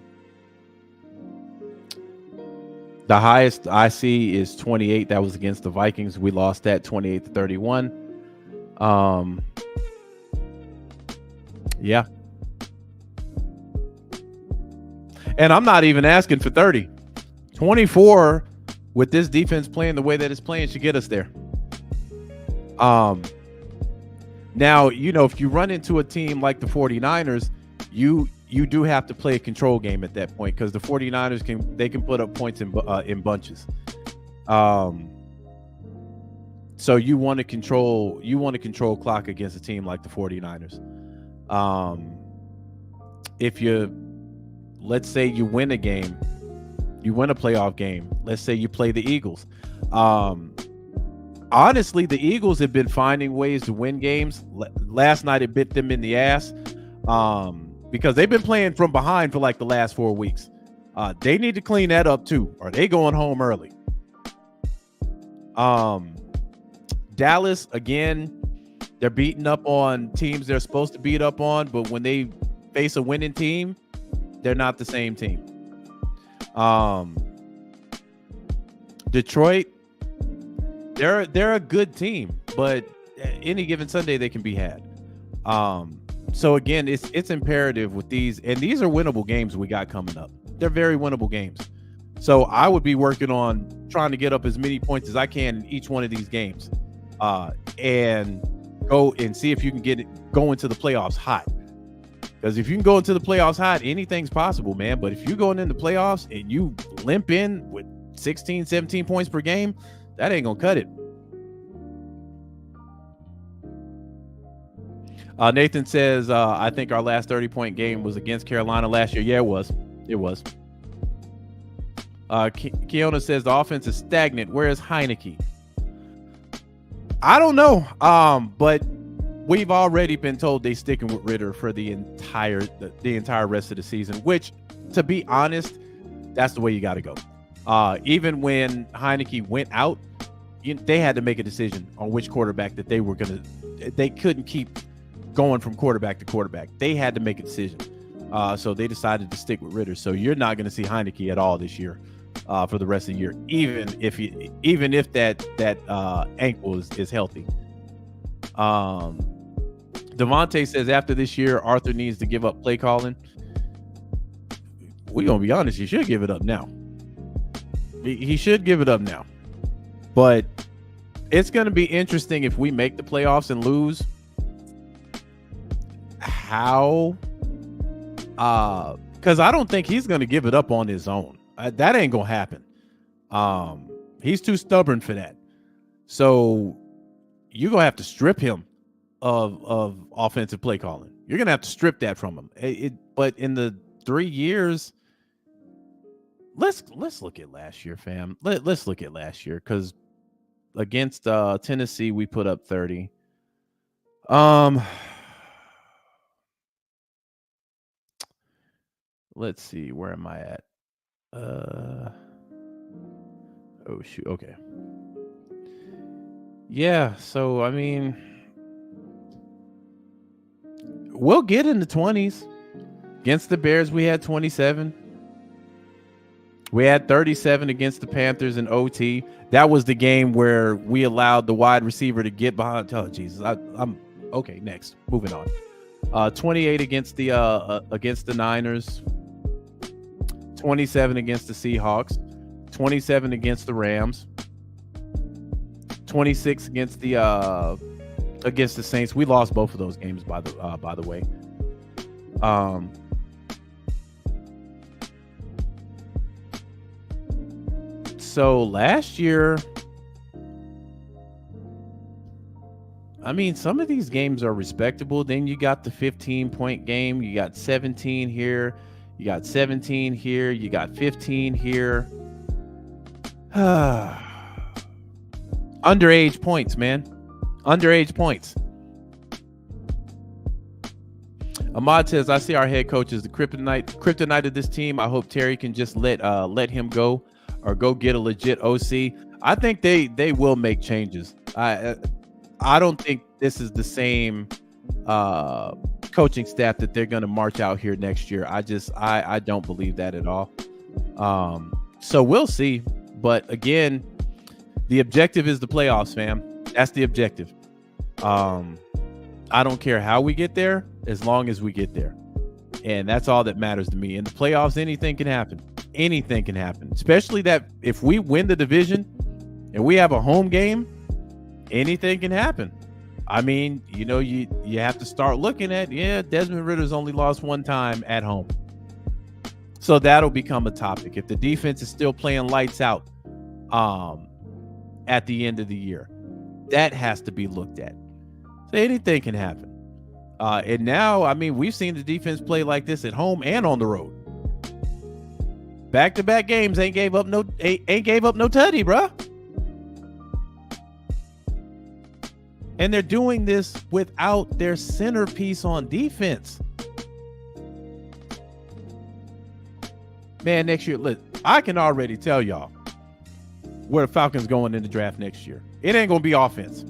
Speaker 1: The highest I see is 28. That was against the Vikings. We lost that 28-31. Yeah. And I'm not even asking for 30. 24 with this defense playing the way that it's playing should get us there. Now, if you run into a team like the 49ers, you do have to play a control game at that point because the 49ers can put up points in bunches. So you want to control clock against a team like the 49ers. Let's say you win a game, you win a playoff game. Let's say you play the Eagles. Honestly, the Eagles have been finding ways to win games. Last night it bit them in the ass because they've been playing from behind for like the last 4 weeks. They need to clean that up too, or they going home early. Dallas, again, they're beating up on teams they're supposed to beat up on, but when they face a winning team, they're not the same team. Detroit, they're a good team, but any given Sunday they can be had. So again, it's imperative with these, and these are winnable games we got coming up. They're very winnable games. So I would be working on trying to get up as many points as I can in each one of these games. and go and see if you can go into the playoffs hot. Because if you can go into the playoffs hot, anything's possible, man. But if you're going into playoffs and you limp in with 16, 17 points per game, that ain't going to cut it. Nathan says, I think our last 30-point game was against Carolina last year. Yeah, it was. It was. Kiona says the offense is stagnant. Where is Heineke? I don't know. But we've already been told they're sticking with Ritter for the entire rest of the season, which, to be honest, that's the way you got to go. Even when Heineke went out, they had to make a decision on which quarterback that they couldn't keep going from quarterback to quarterback. They had to make a decision. So they decided to stick with Ritter. So you're not going to see Heineke at all this year for the rest of the year, even if that ankle is healthy. Devontae says after this year, Arthur needs to give up play calling. We're going to be honest. He should give it up now. He should give it up now. But it's going to be interesting if we make the playoffs and lose. How? Because I don't think he's going to give it up on his own. That ain't going to happen. He's too stubborn for that. So you're going to have to strip him of offensive play calling. You're going to have to strip that from him. But in the 3 years, let's look at last year, fam. Let's look at last year, because against Tennessee, we put up 30. Let's see, where am I at? Oh shoot, okay. Yeah, so I mean, we'll get in the 20s. Against the Bears, we had 27. We had 37 against the Panthers in OT. That was the game where we allowed the wide receiver to get behind. Oh, Jesus. I'm okay. Next, moving on. 28 against the Niners. 27 against the Seahawks. 27 against the Rams. 26 against the Saints. We lost both of those games, by the way. So last year, I mean, some of these games are respectable. Then you got the 15-point game. You got 17 here. You got 17 here. You got 15 here. Underage points, man. Underage points. Ahmad says, I see our head coach is the kryptonite of this team. I hope Terry can just let him go or go get a legit OC. I think they will make changes. I don't think this is the same coaching staff that they're going to march out here next year. I don't believe that at all. So we'll see. But again, the objective is the playoffs, fam. That's the objective. I don't care how we get there, as long as we get there. And that's all that matters to me. In the playoffs, anything can happen. Anything can happen. Especially that if we win the division and we have a home game, anything can happen. I mean, you have to start looking at, Desmond Ritter's only lost one time at home. So that'll become a topic. If the defense is still playing lights out at the end of the year, that has to be looked at. So anything can happen. And now, I mean, we've seen the defense play like this at home and on the road. Back-to-back games ain't gave up no tutty, bruh. And they're doing this without their centerpiece on defense. Man, next year, look, I can already tell y'all where the Falcons going in the draft next year. It ain't gonna be offense.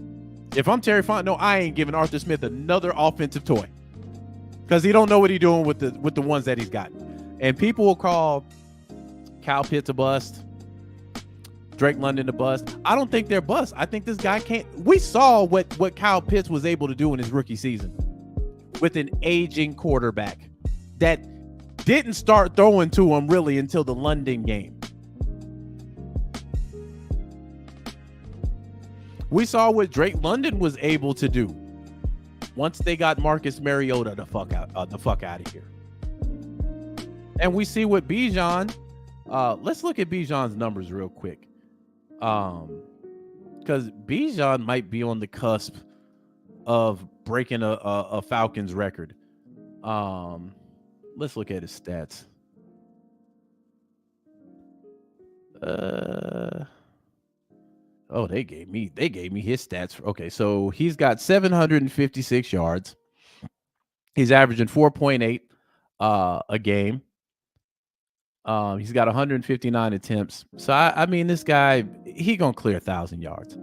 Speaker 1: If I'm Terry Fontenot, I ain't giving Arthur Smith another offensive toy, because he don't know what he's doing with the ones that he's got. And people will call Kyle Pitts a bust, Drake London a bust. I don't think they're bust. I think this guy can't. We saw what Kyle Pitts was able to do in his rookie season with an aging quarterback that didn't start throwing to him really until the London game. We saw what Drake London was able to do once they got Marcus Mariota the fuck out of here. And we see what Bijan. Let's look at Bijan's numbers real quick, because Bijan might be on the cusp of breaking a Falcons record. Let's look at his stats. Oh, they gave me his stats. Okay, so he's got 756 yards. He's averaging 4.8 a game. He's got 159 attempts. So I mean, this guy, he gonna clear 1,000 yards.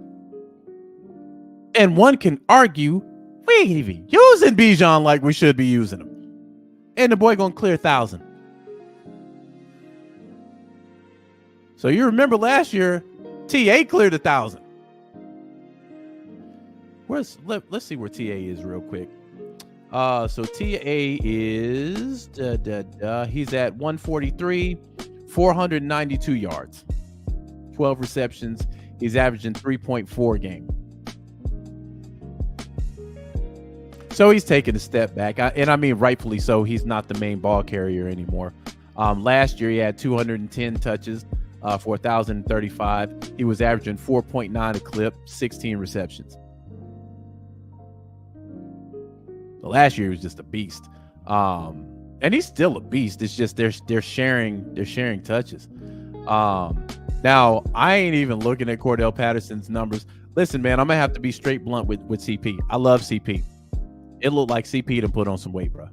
Speaker 1: And one can argue we ain't even using Bijan like we should be using him. And the boy gonna clear 1,000. So you remember last year, TA cleared 1,000. Let's see where TA is real quick. So TA is he's at 143, 492 yards, 12 receptions. He's averaging 3.4 a game. So he's taking a step back, and I mean rightfully so. He's not the main ball carrier anymore. Last year he had 210 touches for 1,035. He was averaging 4.9 a clip, 16 receptions. Last year he was just a beast, and he's still a beast. It's just they're sharing touches. Now I ain't even looking at Cordell Patterson's numbers. Listen, man, I'm gonna have to be straight blunt with CP. I love CP. It looked like CP to put on some weight, bro.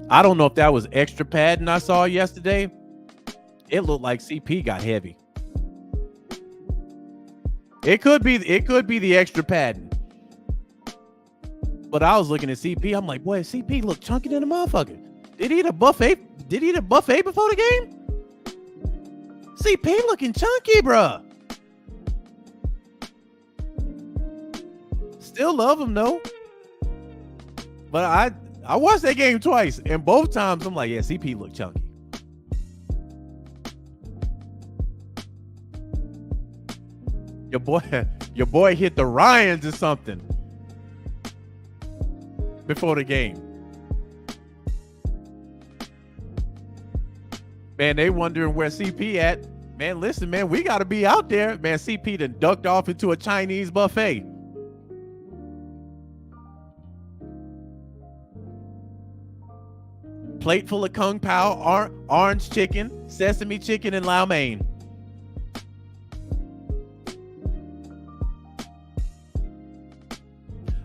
Speaker 1: I don't know if that was extra padding I saw yesterday. It looked like CP got heavy. It could be the extra padding. But I was looking at CP. I'm like, boy, CP looked chunky than a motherfucker. Did he eat a buffet? Did he eat a buffet before the game? CP looking chunky, bruh. Still love him though. But I watched that game twice, and both times I'm like, yeah, CP looked chunky. Your boy hit the Ryans or something before the game. Man, they wondering where CP at. Man, listen, man, we got to be out there. Man, CP done ducked off into a Chinese buffet. Plate full of Kung Pao, orange chicken, sesame chicken, and Lau Mein.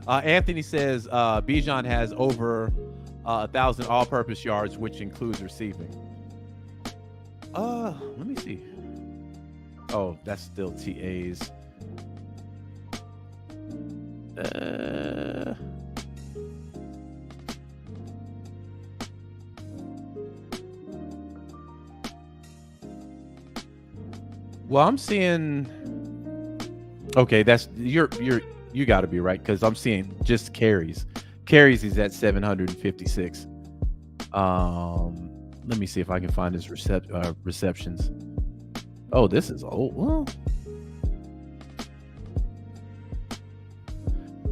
Speaker 1: Anthony says Bijan has over 1,000 all-purpose yards, which includes receiving. Let me see. Oh, that's still TA's. Well, I'm seeing. Okay, that's you got to be right, because I'm seeing just carries. Carries is at 756. Let me see if I can find his receptions. Oh, this is old. Well,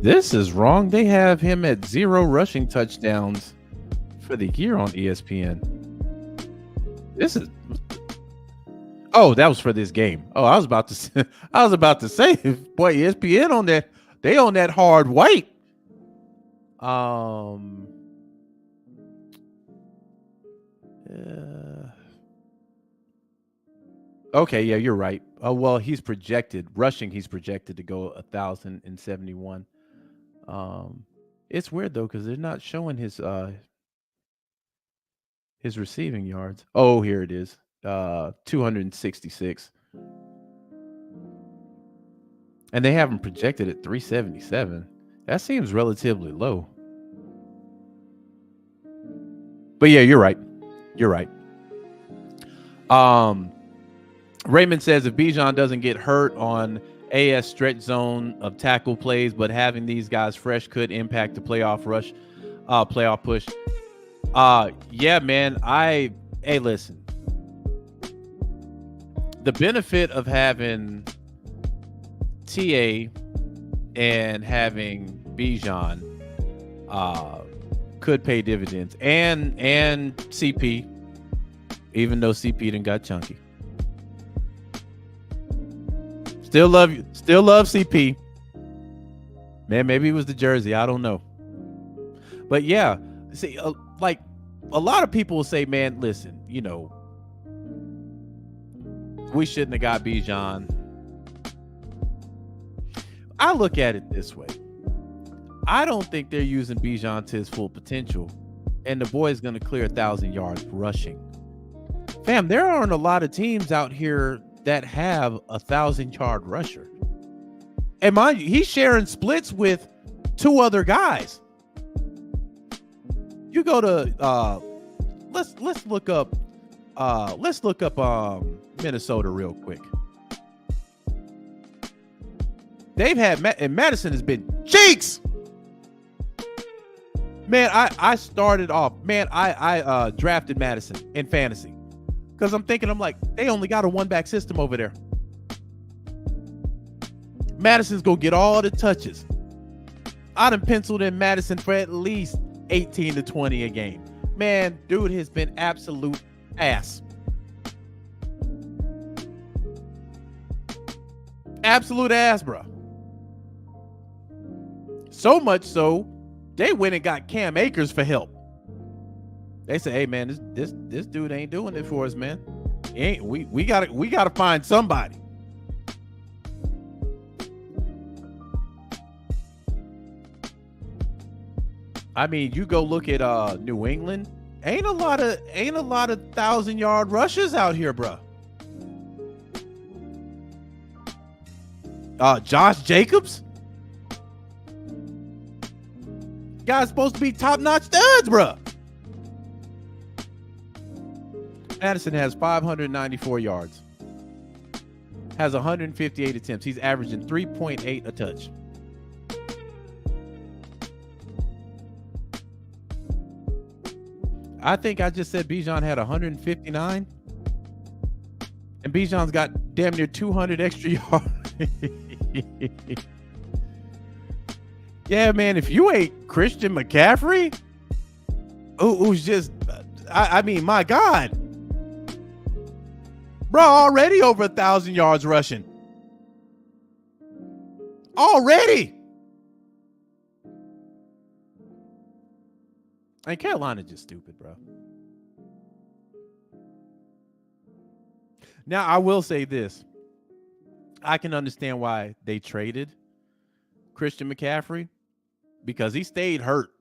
Speaker 1: this is wrong. They have him at 0 rushing touchdowns for the year on ESPN. This is. Oh, that was for this game. Oh, I was about to say, boy, ESPN on that. They on that hard white. Okay, yeah, you're right. Oh, well, he's projected to go 1,071. It's weird though, because they're not showing his receiving yards. Oh, here it is. 266. And they have him projected at 377. That seems relatively low. But yeah, you're right. Raymond says if Bijan doesn't get hurt on AS stretch zone of tackle plays, but having these guys fresh could impact the playoff push. Yeah, man. Hey, listen. The benefit of having TA and having Bijan could pay dividends, and CP, even though CP done got chunky. Still love CP. Man, maybe it was the jersey. I don't know. But yeah, see, like a lot of people will say, man, listen, we shouldn't have got Bijan. I look at it this way. I don't think they're using Bijan to his full potential, and the boy is going to clear 1,000 yards rushing. Fam, there aren't a lot of teams out here that have 1,000-yard rusher. And mind you, he's sharing splits with 2 other guys. You go to let's look up Minnesota real quick. They've had and Madison has been cheeks. Man, I started off. Man, I drafted Madison in fantasy because I'm like, they only got a 1-back system over there. Madison's gonna get all the touches. I done penciled in Madison for at least 18 to 20 a game. Man, dude has been absolute ass. Absolute ass, bro. So much so, they went and got Cam Akers for help. They say, hey man, this dude ain't doing it for us, man. We gotta find somebody. I mean, you go look at New England. Ain't a lot of 1,000-yard rushers out here, bro. Josh Jacobs, guy's supposed to be top-notch studs, bro. Madison has 594 yards, has 158 attempts. He's averaging 3.8 a touch. I think I just said Bijan had 159, and Bijan's got damn near 200 extra yards. Yeah, man, if you ain't Christian McCaffrey, who's just, I mean, my God. Bro, already over 1,000 yards rushing. Already. And Carolina just stupid, bro. Now, I will say this. I can understand why they traded Christian McCaffrey, because he stayed hurt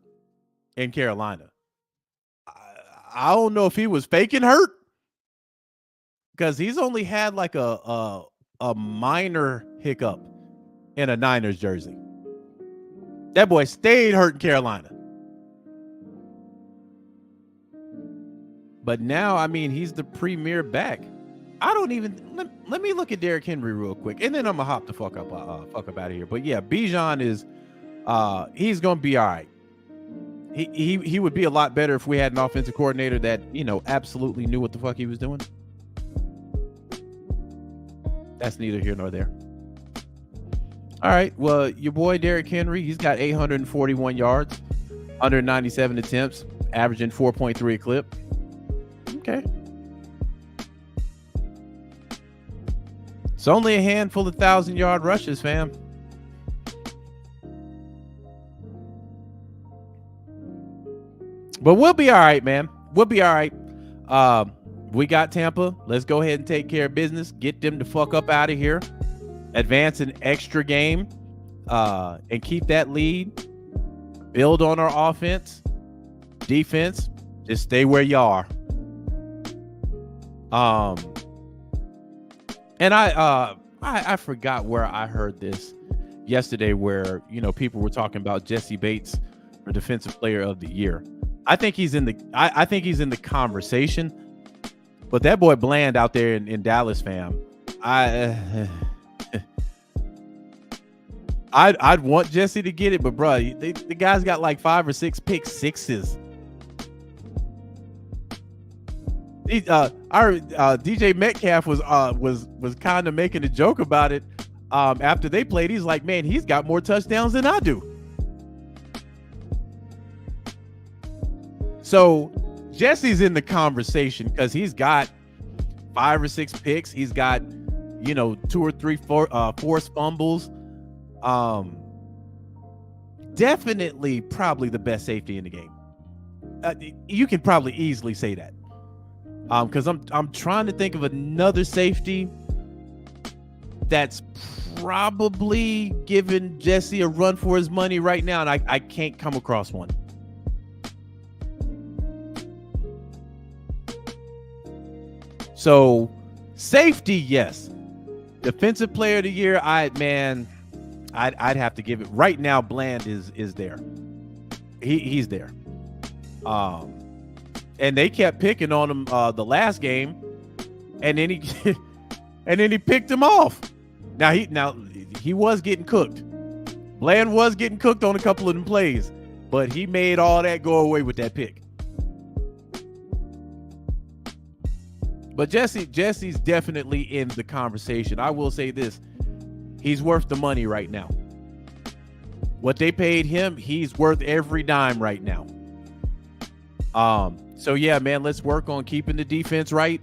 Speaker 1: in Carolina. I don't know if he was faking hurt, because he's only had like a minor hiccup in a Niners jersey. That boy stayed hurt in Carolina. But now, I mean, he's the premier back. I don't even let me look at Derrick Henry real quick, and then I'm gonna hop the fuck up out of here. But yeah, Bijan is he's gonna be all right. He would be a lot better if we had an offensive coordinator that absolutely knew what the fuck he was doing. That's neither here nor there. All right, well, your boy Derrick Henry, he's got 841 yards, 197 attempts, averaging 4.3 a clip. Okay. It's only a handful of 1,000-yard rushes, fam. But we'll be all right, man. We'll be all right. We got Tampa. Let's go ahead and take care of business. Get them the fuck up out of here. Advance an extra game and keep that lead. Build on our offense. Defense, just stay where you are. And I forgot where I heard this yesterday, where people were talking about Jesse Bates for Defensive Player of the Year. I think he's in the conversation, but that boy Bland out there in Dallas, fam, I'd want Jesse to get it, but bro, the guy's got like 5 or 6 pick sixes. DJ Metcalf was kind of making a joke about it. After they played, he's like, man, he's got more touchdowns than I do. So Jesse's in the conversation because he's got 5 or 6 picks. He's got, 2 or 3 forced fumbles. Definitely probably the best safety in the game. You can probably easily say that. Because I'm trying to think of another safety that's probably giving Jesse a run for his money right now, and I can't come across one. So safety, yes. Defensive player of the year, I'd have to give it right now. Bland is there. He's there. And they kept picking on him the last game, and then he picked him off. Now he was getting cooked. Bland was getting cooked on a couple of them plays, but he made all that go away with that pick. But Jesse's definitely in the conversation. I will say this. He's worth the money right now. What they paid him, he's worth every dime right now. So yeah, man, let's work on keeping the defense right.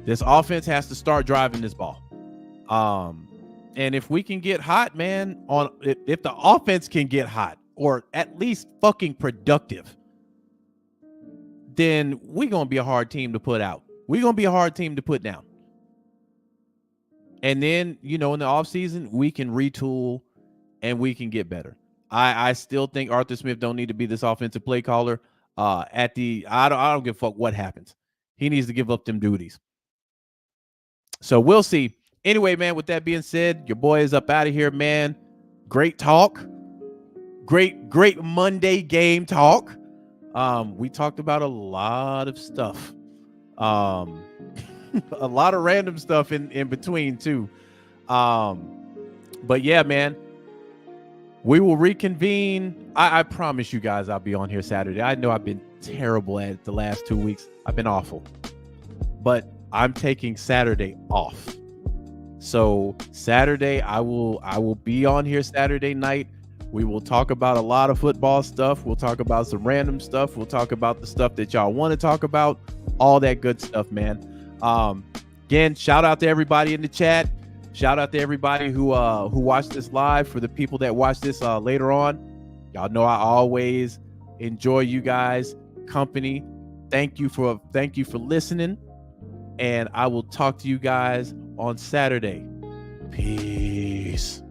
Speaker 1: This offense has to start driving this ball. And if we can get hot, man, if the offense can get hot or at least fucking productive, then we're going to be a hard team to put out. We're going to be a hard team to put down. And then, in the offseason, we can retool and we can get better. I still think Arthur Smith don't need to be this offensive play caller. I don't give a fuck what happens. He needs to give up them duties. So we'll see. Anyway, man, with that being said, your boy is up out of here, man. Great talk. Great Monday game talk. We talked about a lot of stuff. A lot of random stuff in between too. But yeah, man, we will reconvene. I promise you guys I'll be on here Saturday. I know I've been terrible at it the last 2 weeks. I've been awful, but I'm taking Saturday off. So Saturday I will be on here Saturday night. We will talk about a lot of football stuff. We'll talk about some random stuff. We'll talk about the stuff that y'all want to talk about. All that good stuff, man. Again, shout out to everybody in the chat. Shout out to everybody who watched this live. For the people that watch this later on, y'all know I always enjoy you guys' company. Thank you for listening, and I will talk to you guys on Saturday. Peace.